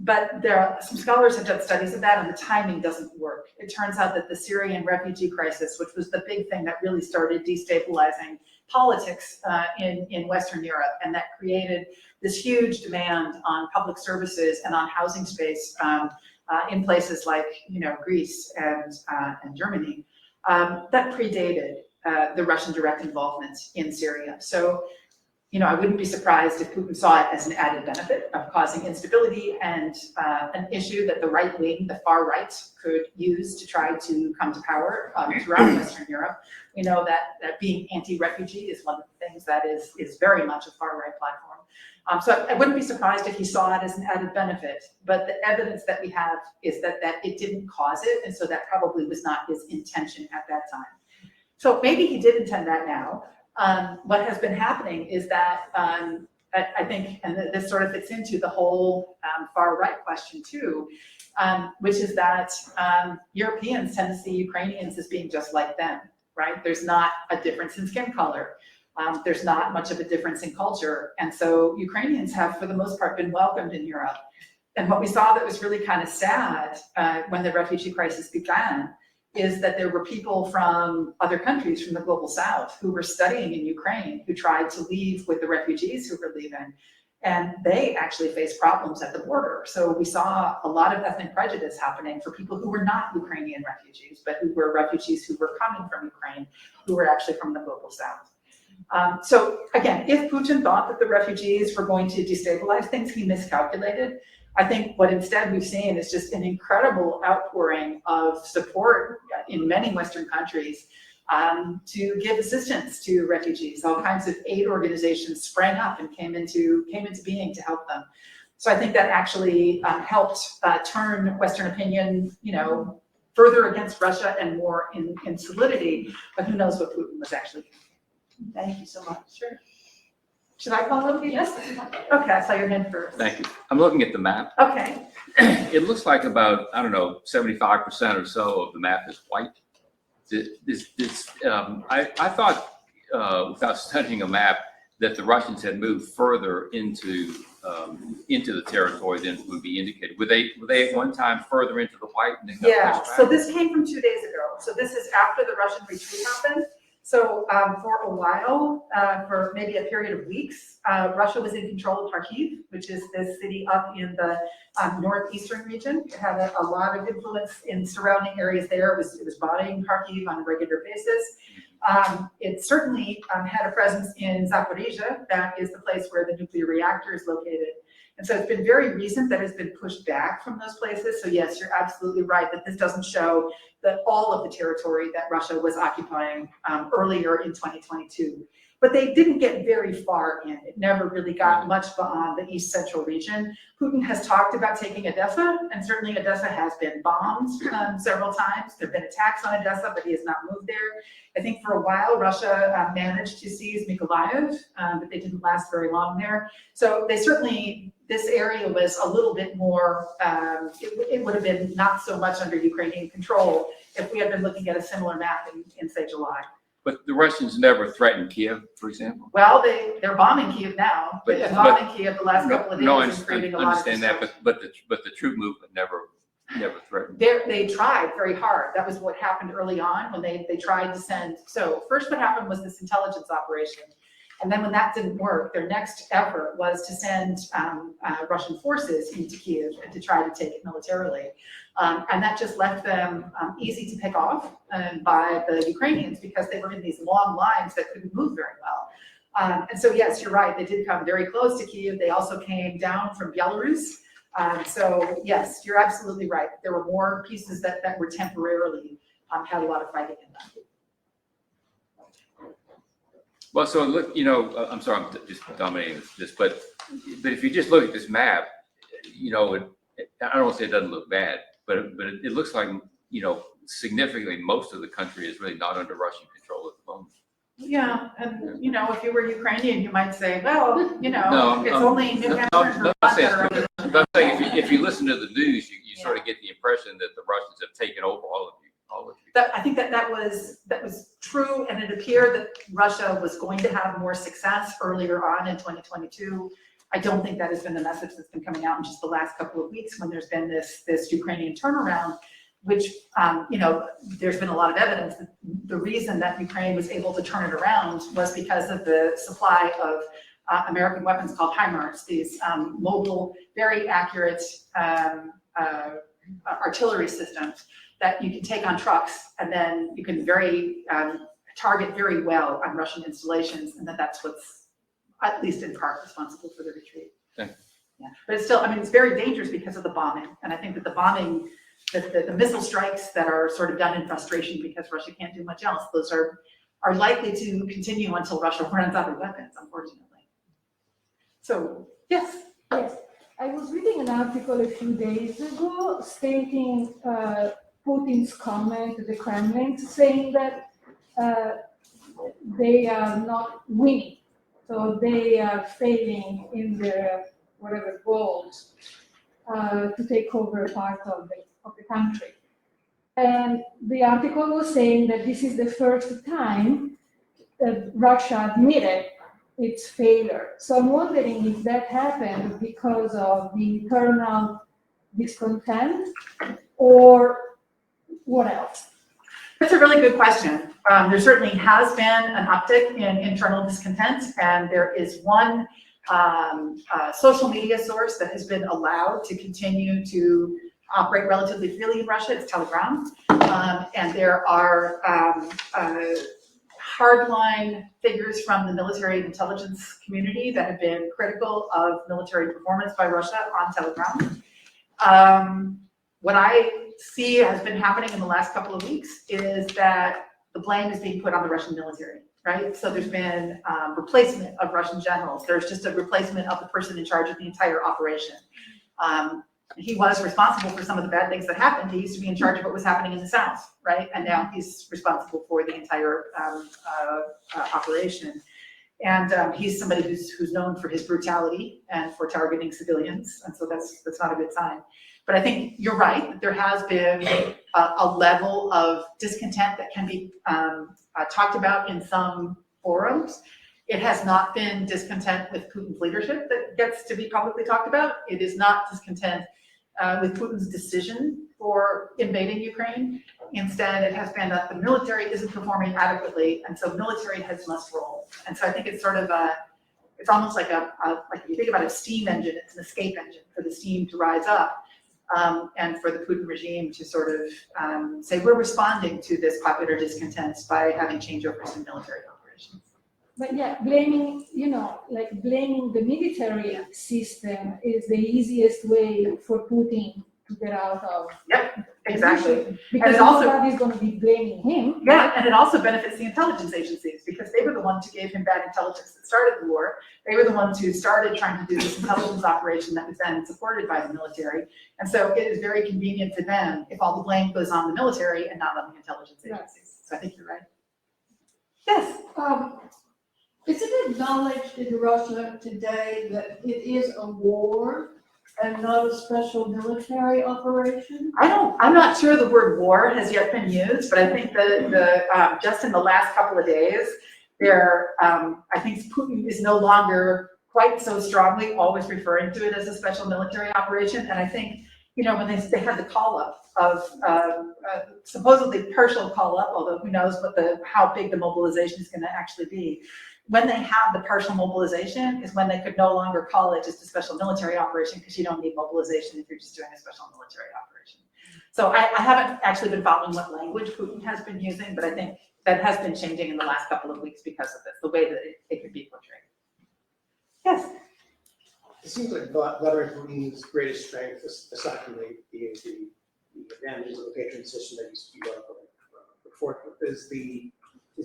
But there are some scholars have done studies of that, and the timing doesn't work. It turns out that the Syrian refugee crisis, which was the big thing that really started destabilizing politics in Western Europe, and that created this huge demand on public services and on housing space in places like Greece and Germany, that predated the Russian direct involvement in Syria. So, I wouldn't be surprised if Putin saw it as an added benefit of causing instability and an issue that the right wing, the far right, could use to try to come to power throughout Western Europe. We know that being anti-refugee is one of the things that is very much a far right platform. So I wouldn't be surprised if he saw it as an added benefit, but the evidence that we have is that it didn't cause it, and so that probably was not his intention at that time. So maybe he did intend that now. What has been happening is that I think, and this sort of fits into the whole far right question too, which is that Europeans tend to see Ukrainians as being just like them, right? There's not a difference in skin color. There's not much of a difference in culture. And so Ukrainians have, for the most part, been welcomed in Europe. And what we saw that was really kind of sad when the refugee crisis began is that there were people from other countries from the global south who were studying in Ukraine, who tried to leave with the refugees who were leaving. And they actually face problems at the border. So we saw a lot of ethnic prejudice happening for people who were not Ukrainian refugees, but who were refugees who were coming from Ukraine, who were actually from the global south. So again, if Putin thought that the refugees were going to destabilize things, he miscalculated. I think what instead we've seen is just an incredible outpouring of support in many Western countries to give assistance to refugees. All kinds of aid organizations sprang up and came into being to help them. So I think that actually helped turn Western opinion, further against Russia and more in solidity. But who knows what Putin was actually thinking. Thank you so much. Sure. Should I call over? Yes. Okay, I saw your hand first. Thank you. I'm looking at the map. Okay. It looks like about, 75% or so of the map is white. I thought, without studying a map, that the Russians had moved further into the territory than would be indicated. Were they at one time further into the white? And then got Yeah, pushed so back? this came from 2 days ago. So this is after the Russian retreat happened. So for a while, for maybe a period of weeks, Russia was in control of Kharkiv, which is this city up in the northeastern region. It had a lot of influence in surrounding areas there. It was bombing Kharkiv on a regular basis. It certainly had a presence in Zaporizhia. That is the place where the nuclear reactor is located. And so it's been very recent that it's been pushed back from those places. So yes, you're absolutely right that this doesn't show that all of the territory that Russia was occupying earlier in 2022. But they didn't get very far in. It never really got much beyond the east central region. Putin has talked about taking Odessa, and certainly Odessa has been bombed several times. There have been attacks on Odessa, but he has not moved there. I think for a while, Russia managed to seize Mykolaiv, but they didn't last very long there. So they certainly, this area was a little bit more, it would have been not so much under Ukrainian control if we had been looking at a similar map in say, July. But the Russians never threatened Kiev, for example. Well, they're bombing Kiev now. They've been bombing Kiev the last couple of days No, and creating a lot of understand that, destruction. but the troop movement never threatened. They tried very hard. That was what happened early on when they tried to send. So first what happened was this intelligence operation. And then when that didn't work, their next effort was to send Russian forces into Kiev and to try to take it militarily. And that just left them easy to pick off by the Ukrainians because they were in these long lines that couldn't move very well. And so, yes, you're right. They did come very close to Kiev. They also came down from Belarus. So, yes, you're absolutely right. There were more pieces that were temporarily had a lot of fighting in them. Well, so look, I'm sorry, I'm just dominating this, but if you just look at this map, I don't want to say it doesn't look bad, but it looks like, significantly most of the country is really not under Russian control at the moment. Yeah, and if you were Ukrainian, you might say, well, No, it's only New Hampshire and Vermont that are under. I'm saying if you listen to the news, you sort of get the impression that the Russians have taken over all of you. I think that was true, and it appeared that Russia was going to have more success earlier on in 2022. I don't think that has been the message that's been coming out in just the last couple of weeks when there's been this Ukrainian turnaround, which, there's been a lot of evidence that the reason that Ukraine was able to turn it around was because of the supply of American weapons called HIMARS, these mobile, very accurate artillery systems that you can take on trucks, and then you can target very well on Russian installations, and that's what's, at least in part, responsible for the retreat. Thank you. Yeah, but it's still, it's very dangerous because of the bombing, and I think that the bombing, the missile strikes that are sort of done in frustration because Russia can't do much else, those are likely to continue until Russia runs out of weapons, unfortunately. So, yes. Yes, I was reading an article a few days ago stating Putin's comment to the Kremlin, saying that they are not winning, so they are failing in their whatever goals to take over a part of the country. And the article was saying that this is the first time that Russia admitted its failure. So I'm wondering if that happened because of the internal discontent or what else? That's a really good question. There certainly has been an uptick in internal discontent, and there is one social media source that has been allowed to continue to operate relatively freely in Russia. It's Telegram. And there are hardline figures from the military and intelligence community that have been critical of military performance by Russia on Telegram. What I see has been happening in the last couple of weeks is that the blame is being put on the Russian military, right? So there's been replacement of Russian generals. There's just a replacement of the person in charge of the entire operation. He was responsible for some of the bad things that happened. He used to be in charge of what was happening in the South, right? And now he's responsible for the entire operation. And he's somebody who's known for his brutality and for targeting civilians. And so that's not a good sign. But I think you're right, that there has been a level of discontent that can be talked about in some forums. It has not been discontent with Putin's leadership that gets to be publicly talked about. It is not discontent with Putin's decision for invading Ukraine. Instead, it has been that the military isn't performing adequately, and so military heads must roll. And so I think it's sort of it's almost like like if you think about a steam engine, it's an escape engine for the steam to rise up, and for the Putin regime to sort of say, we're responding to this popular discontent by having changeovers in military operations. But yeah, blaming, blaming the military system is the easiest way for Putin to get out of. Yep, exactly. Because nobody's going to be blaming him. Yeah, and it also benefits the intelligence agencies because they were the ones who gave him bad intelligence that started the war. They were the ones who started trying to do this intelligence operation that was then supported by the military. And so it is very convenient for them if all the blame goes on the military and not on the intelligence agencies. So I think you're right. Yes. Is it acknowledged in Russia today that it is a war and not a special military operation? I'm not sure the word war has yet been used, but I think the just in the last couple of days, I think Putin is no longer quite so strongly always referring to it as a special military operation. And I think, when they had the call up of supposedly partial call up, although who knows how big the mobilization is going to actually be. When they have the partial mobilization is when they could no longer call it just a special military operation because you don't need mobilization if you're just doing a special military operation. So I haven't actually been following what language Putin has been using, but I think that has been changing in the last couple of weeks because of this, the way that it could be portrayed. Yes? It seems like Vladimir Putin's greatest strength, aside from the advantages of the patron system that you put forth, is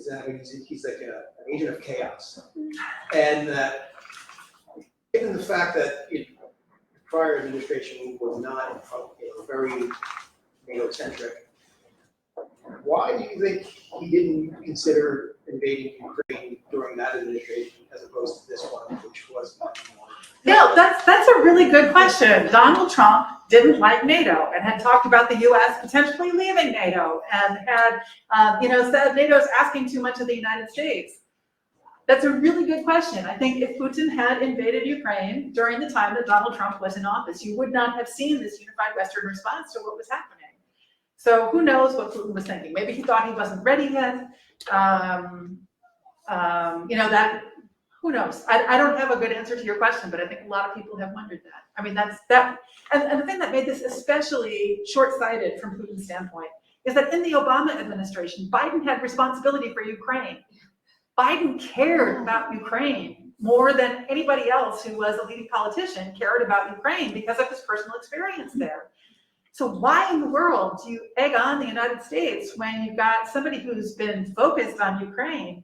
that he's like an agent of chaos. And given the fact that the prior administration was not very NATO-centric, why do you think he didn't consider invading Ukraine during that administration as opposed to this one, which was much more? No, that's a really good question. Donald Trump didn't like NATO and had talked about the U.S. potentially leaving NATO and had, said NATO's asking too much of the United States. That's a really good question. I think if Putin had invaded Ukraine during the time that Donald Trump was in office, you would not have seen this unified Western response to what was happening. So who knows what Putin was thinking? Maybe he thought he wasn't ready yet. Who knows? I don't have a good answer to your question, but I think a lot of people have wondered that. I mean, that's that. And the thing that made this especially short-sighted from Putin's standpoint is that in the Obama administration, Biden had responsibility for Ukraine. Biden cared about Ukraine more than anybody else who was a leading politician cared about Ukraine because of his personal experience there. So why in the world do you egg on the United States when you've got somebody who's been focused on Ukraine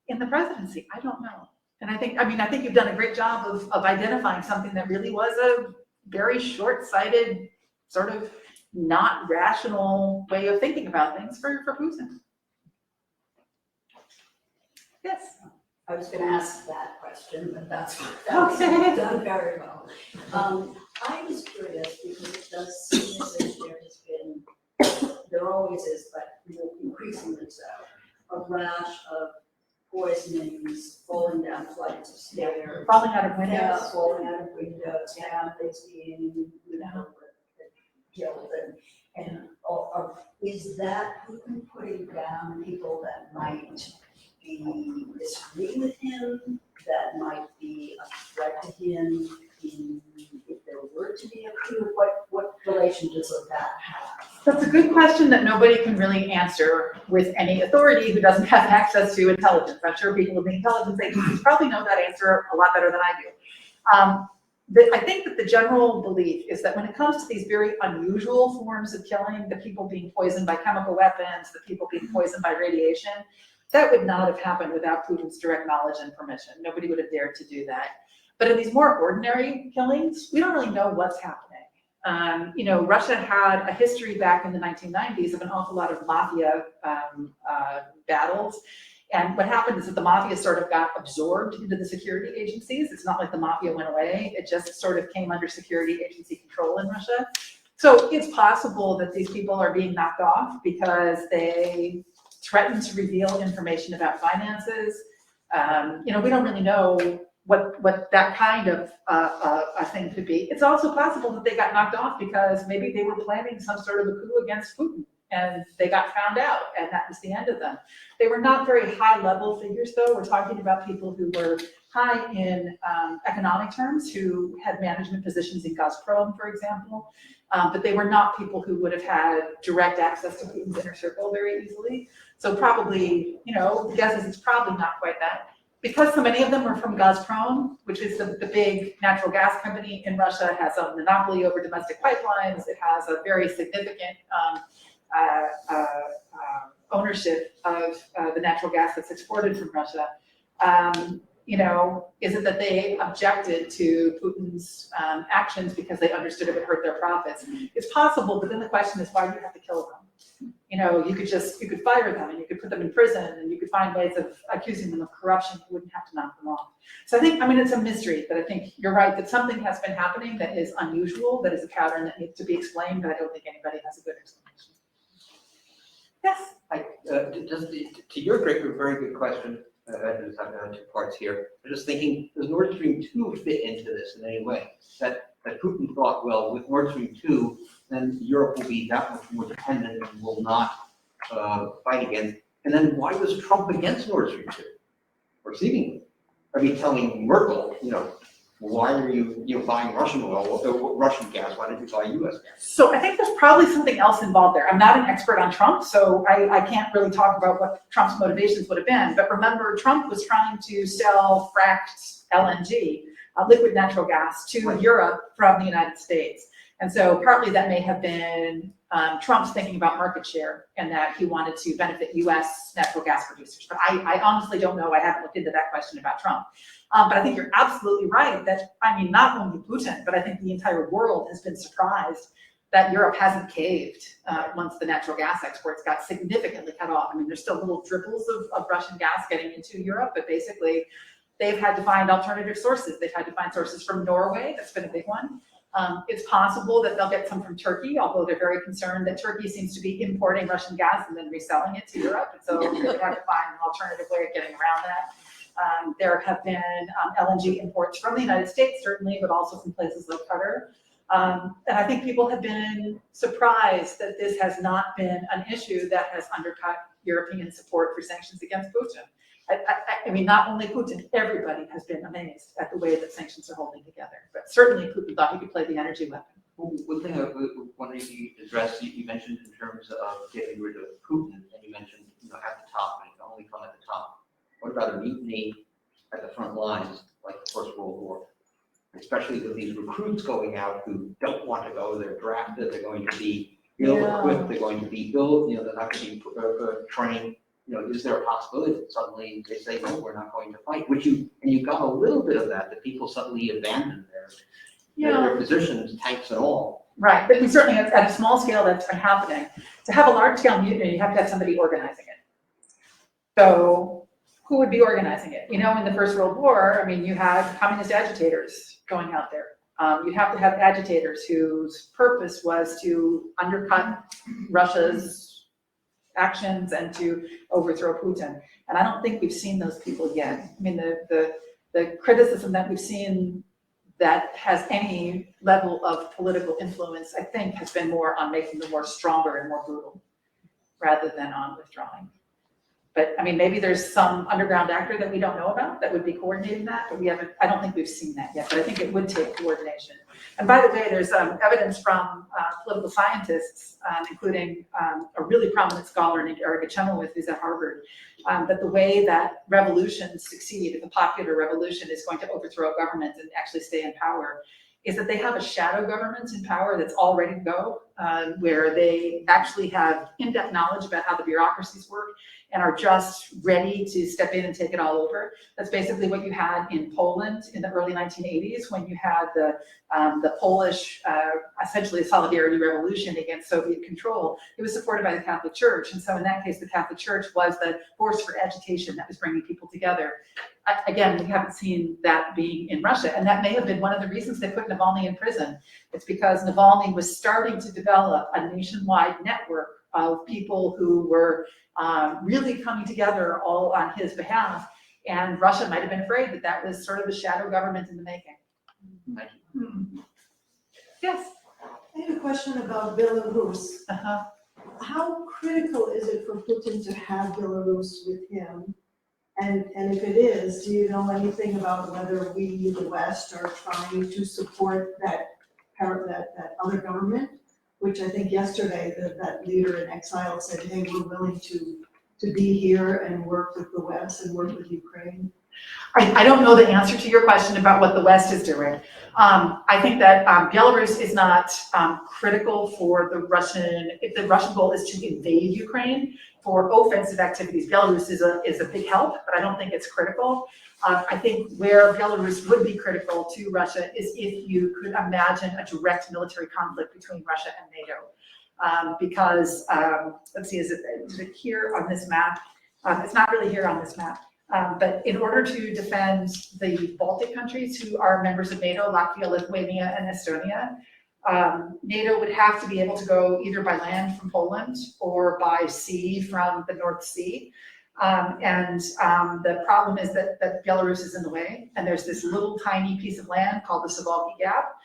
in the presidency? I don't know. And I think you've done a great job of identifying something that really was a very short-sighted, sort of not rational way of thinking about things for Putin. Yes. I was going to ask that question, but that's Okay. done very well. I was curious because it does seem as if there has been, there always is, but increasingly so, a rash of poisonings, falling down flights of stairs, Falling out of windows. falling out of windows, families being, killed, and is that Putin putting down people that might disagree with him, that might be a threat to That's a good question that nobody can really answer with any authority who doesn't have access to intelligence. I'm sure people in the intelligence agencies probably know that answer a lot better than I do. I think that the general belief is that when it comes to these very unusual forms of killing, the people being poisoned by chemical weapons, the people being poisoned by radiation, that would not have happened without Putin's direct knowledge and permission. Nobody would have dared to do that. But in these more ordinary killings, we don't really know what's happening. Russia had a history back in the 1990s of an awful lot of mafia battles. And what happened is that the mafia sort of got absorbed into the security agencies. It's not like the mafia went away. It just sort of came under security agency control in Russia. So it's possible that these people are being knocked off because they threaten to reveal information about finances. We don't really know what that kind of a thing could be. It's also possible that they got knocked off because maybe they were planning some sort of a coup against Putin and they got found out and that was the end of them. They were not very high level figures though. We're talking about people who were high in economic terms, who had management positions in Gazprom, for example, but they were not people who would have had direct access to Putin's inner circle very easily. So probably, the guess is it's probably not quite that. Because so many of them were from Gazprom, which is the big natural gas company in Russia, has a monopoly over domestic pipelines. It has a very significant ownership of the natural gas that's exported from Russia. Is it that they objected to Putin's actions because they understood it would hurt their profits? It's possible, but then the question is, why do you have to kill them? You could fire them and you could put them in prison and you could find ways of accusing them of corruption. You wouldn't have to knock them off. So it's a mystery, but I think you're right that something has been happening that is unusual, that is a pattern that needs to be explained, but I don't think anybody has a good explanation. Yes? To your very good question, I just have 2 parts here. I'm just thinking, does Nord Stream 2 fit into this in any way? That Putin thought, well, with Nord Stream 2, then Europe will be that much more dependent and will not fight against. And then why was Trump against Nord Stream 2? Or seemingly, telling Merkel, why are you buying Russian oil, Russian gas? Why didn't you buy U.S. gas? So I think there's probably something else involved there. I'm not an expert on Trump, so I can't really talk about what Trump's motivations would have been. But remember, Trump was trying to sell fracked LNG, liquid natural gas, to Europe from the United States. And so partly that may have been Trump's thinking about market share and that he wanted to benefit U.S. natural gas producers. But I honestly don't know. I haven't looked into that question about Trump. But I think you're absolutely right that, not only Putin, but I think the entire world has been surprised that Europe hasn't caved once the natural gas exports got significantly cut off. There's still little dribbles of Russian gas getting into Europe, but basically they've had to find alternative sources. They've had to find sources from Norway. That's been a big one. It's possible that they'll get some from Turkey, although they're very concerned that Turkey seems to be importing Russian gas and then reselling it to Europe. And so they would have to find an alternative way of getting around that. There have been LNG imports from the United States, certainly, but also from places like Qatar. And I think people have been surprised that this has not been an issue that has undercut European support for sanctions against Putin. Not only Putin, everybody has been amazed at the way that sanctions are holding together. But certainly Putin thought he could play the energy weapon. One thing I wondering if you address, you mentioned in terms of getting rid of Putin, and you mentioned at the top, and it can only come at the top. What about a mutiny at the front lines, like the First World War? Especially with these recruits going out who don't want to go, they're drafted, they're going to be ill-equipped, they're going to be ill, they're not going to be trained. Is there a possibility that suddenly they say, no, we're not going to fight? And you got a little bit of that people suddenly abandon their positions, tanks and all. Right, but we certainly, at a small scale, that's been happening. To have a large-scale mutiny, you have to have somebody organizing it. So who would be organizing it? In the First World War, you had communist agitators going out there. You have to have agitators whose purpose was to undercut Russia's actions and to overthrow Putin. And I don't think we've seen those people yet. The criticism that we've seen that has any level of political influence, I think, has been more on making the war stronger and more brutal rather than on withdrawing. But maybe there's some underground actor that we don't know about that would be coordinating that, but I don't think we've seen that yet. But I think it would take coordination. And by the way, there's evidence from political scientists, including a really prominent scholar named Erica Chenoweth, who's at Harvard, that the way that revolutions succeed, if a popular revolution is going to overthrow a government and actually stay in power, is that they have a shadow government in power that's all ready to go, where they actually have in-depth knowledge about how the bureaucracies work and are just ready to step in and take it all over. That's basically what you had in Poland in the early 1980s, when you had the Polish, essentially a solidarity revolution against Soviet control. It was supported by the Catholic Church. And so in that case, the Catholic Church was the force for agitation that was bringing people together. Again, we haven't seen that being in Russia. And that may have been one of the reasons they put Navalny in prison. It's because Navalny was starting to develop a nationwide network of people who were really coming together all on his behalf. And Russia might have been afraid that that was sort of the shadow government in the making. Yes. I have a question about Belarus. How critical is it for Putin to have Belarus with him? And if it is, do you know anything about whether we, the West, are trying to support that other government? Which I think yesterday that leader in exile said, hey, we're willing to be here and work with the West and work with Ukraine. I don't know the answer to your question about what the West is doing. I think that Belarus is not critical for the Russian, if the Russian goal is to invade Ukraine for offensive activities. Belarus is a big help, but I don't think it's critical. I think where Belarus would be critical to Russia is if you could imagine a direct military conflict between Russia and NATO. Because, let's see, is it here on this map? It's not really here on this map. But in order to defend the Baltic countries who are members of NATO, Latvia, Lithuania, and Estonia, NATO would have to be able to go either by land from Poland or by sea from the North Sea. The problem is that Belarus is in the way, and there's this little tiny piece of land called the Suwalki Gap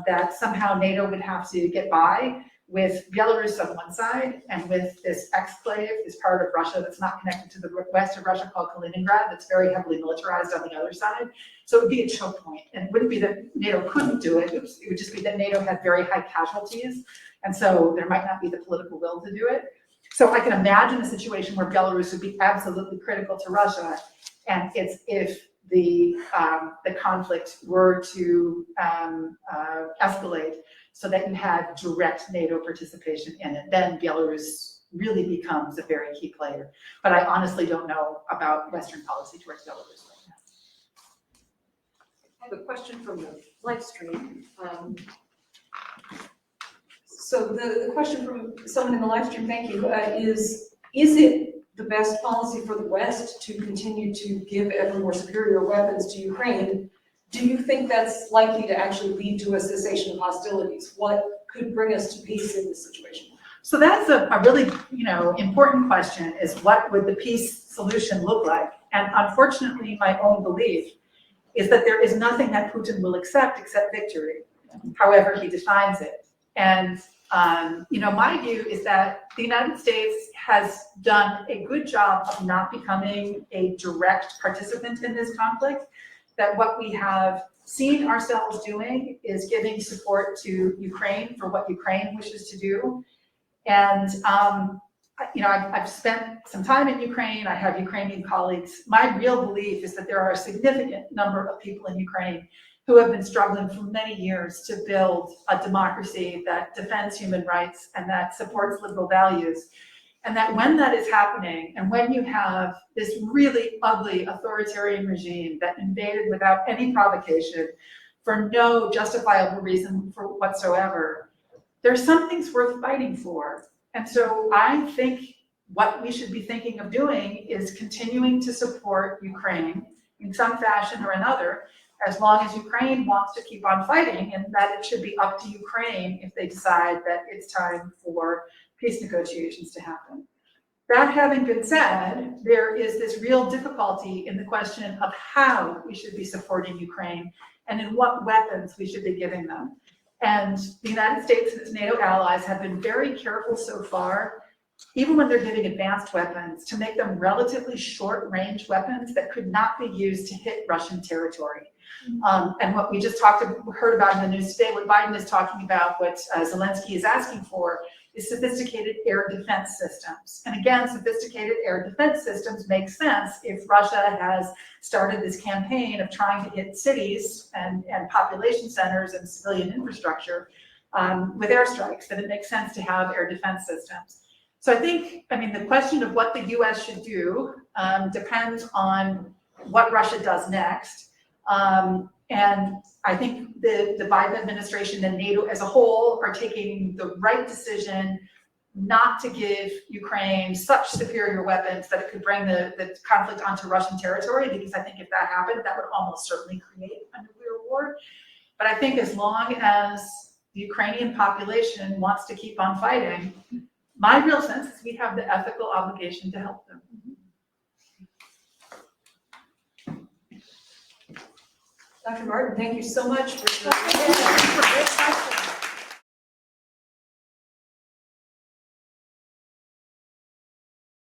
that somehow NATO would have to get by with Belarus on one side and with this exclave, this part of Russia that's not connected to the west of Russia called Kaliningrad, that's very heavily militarized on the other side. So it would be a choke point. And it wouldn't be that NATO couldn't do it, it would just be that NATO had very high casualties. And so there might not be the political will to do it. So I can imagine a situation where Belarus would be absolutely critical to Russia, and it's if the conflict were to escalate so that you had direct NATO participation in it, then Belarus really becomes a very key player. But I honestly don't know about Western policy towards Belarus right now. I have a question from the live stream. So the question from someone in the live stream, thank you, is it the best policy for the West to continue to give ever more superior weapons to Ukraine? Do you think that's likely to actually lead to a cessation of hostilities? What could bring us to peace in this situation? So that's a really, important question, is what would the peace solution look like? And unfortunately, my own belief is that there is nothing that Putin will accept except victory, however he defines it. And, my view is that the United States has done a good job of not becoming a direct participant in this conflict, that what we have seen ourselves doing is giving support to Ukraine for what Ukraine wishes to do. And, I've spent some time in Ukraine. I have Ukrainian colleagues. My real belief is that there are a significant number of people in Ukraine who have been struggling for many years to build a democracy that defends human rights and that supports liberal values. And that when that is happening, and when you have this really ugly authoritarian regime that invaded without any provocation for no justifiable reason for whatsoever, there's some things worth fighting for. And so I think what we should be thinking of doing is continuing to support Ukraine in some fashion or another, as long as Ukraine wants to keep on fighting, and that it should be up to Ukraine if they decide that it's time for peace negotiations to happen. That having been said, there is this real difficulty in the question of how we should be supporting Ukraine and in what weapons we should be giving them. And the United States and its NATO allies have been very careful so far, even when they're giving advanced weapons, to make them relatively short-range weapons that could not be used to hit Russian territory. And what we just heard about in the news today, what Biden is talking about, what Zelensky is asking for, is sophisticated air defense systems. And again, sophisticated air defense systems make sense if Russia has started this campaign of trying to hit cities and population centers and civilian infrastructure with airstrikes, then it makes sense to have air defense systems. So I think, the question of what the US should do depends on what Russia does next. And I think the Biden administration and NATO as a whole are taking the right decision not to give Ukraine such superior weapons that it could bring the conflict onto Russian territory, because I think if that happened, that would almost certainly create a nuclear war. But I think as long as the Ukrainian population wants to keep on fighting, my real sense is we have the ethical obligation to help them. Dr. Marten, thank you so much for Thank you for great questions.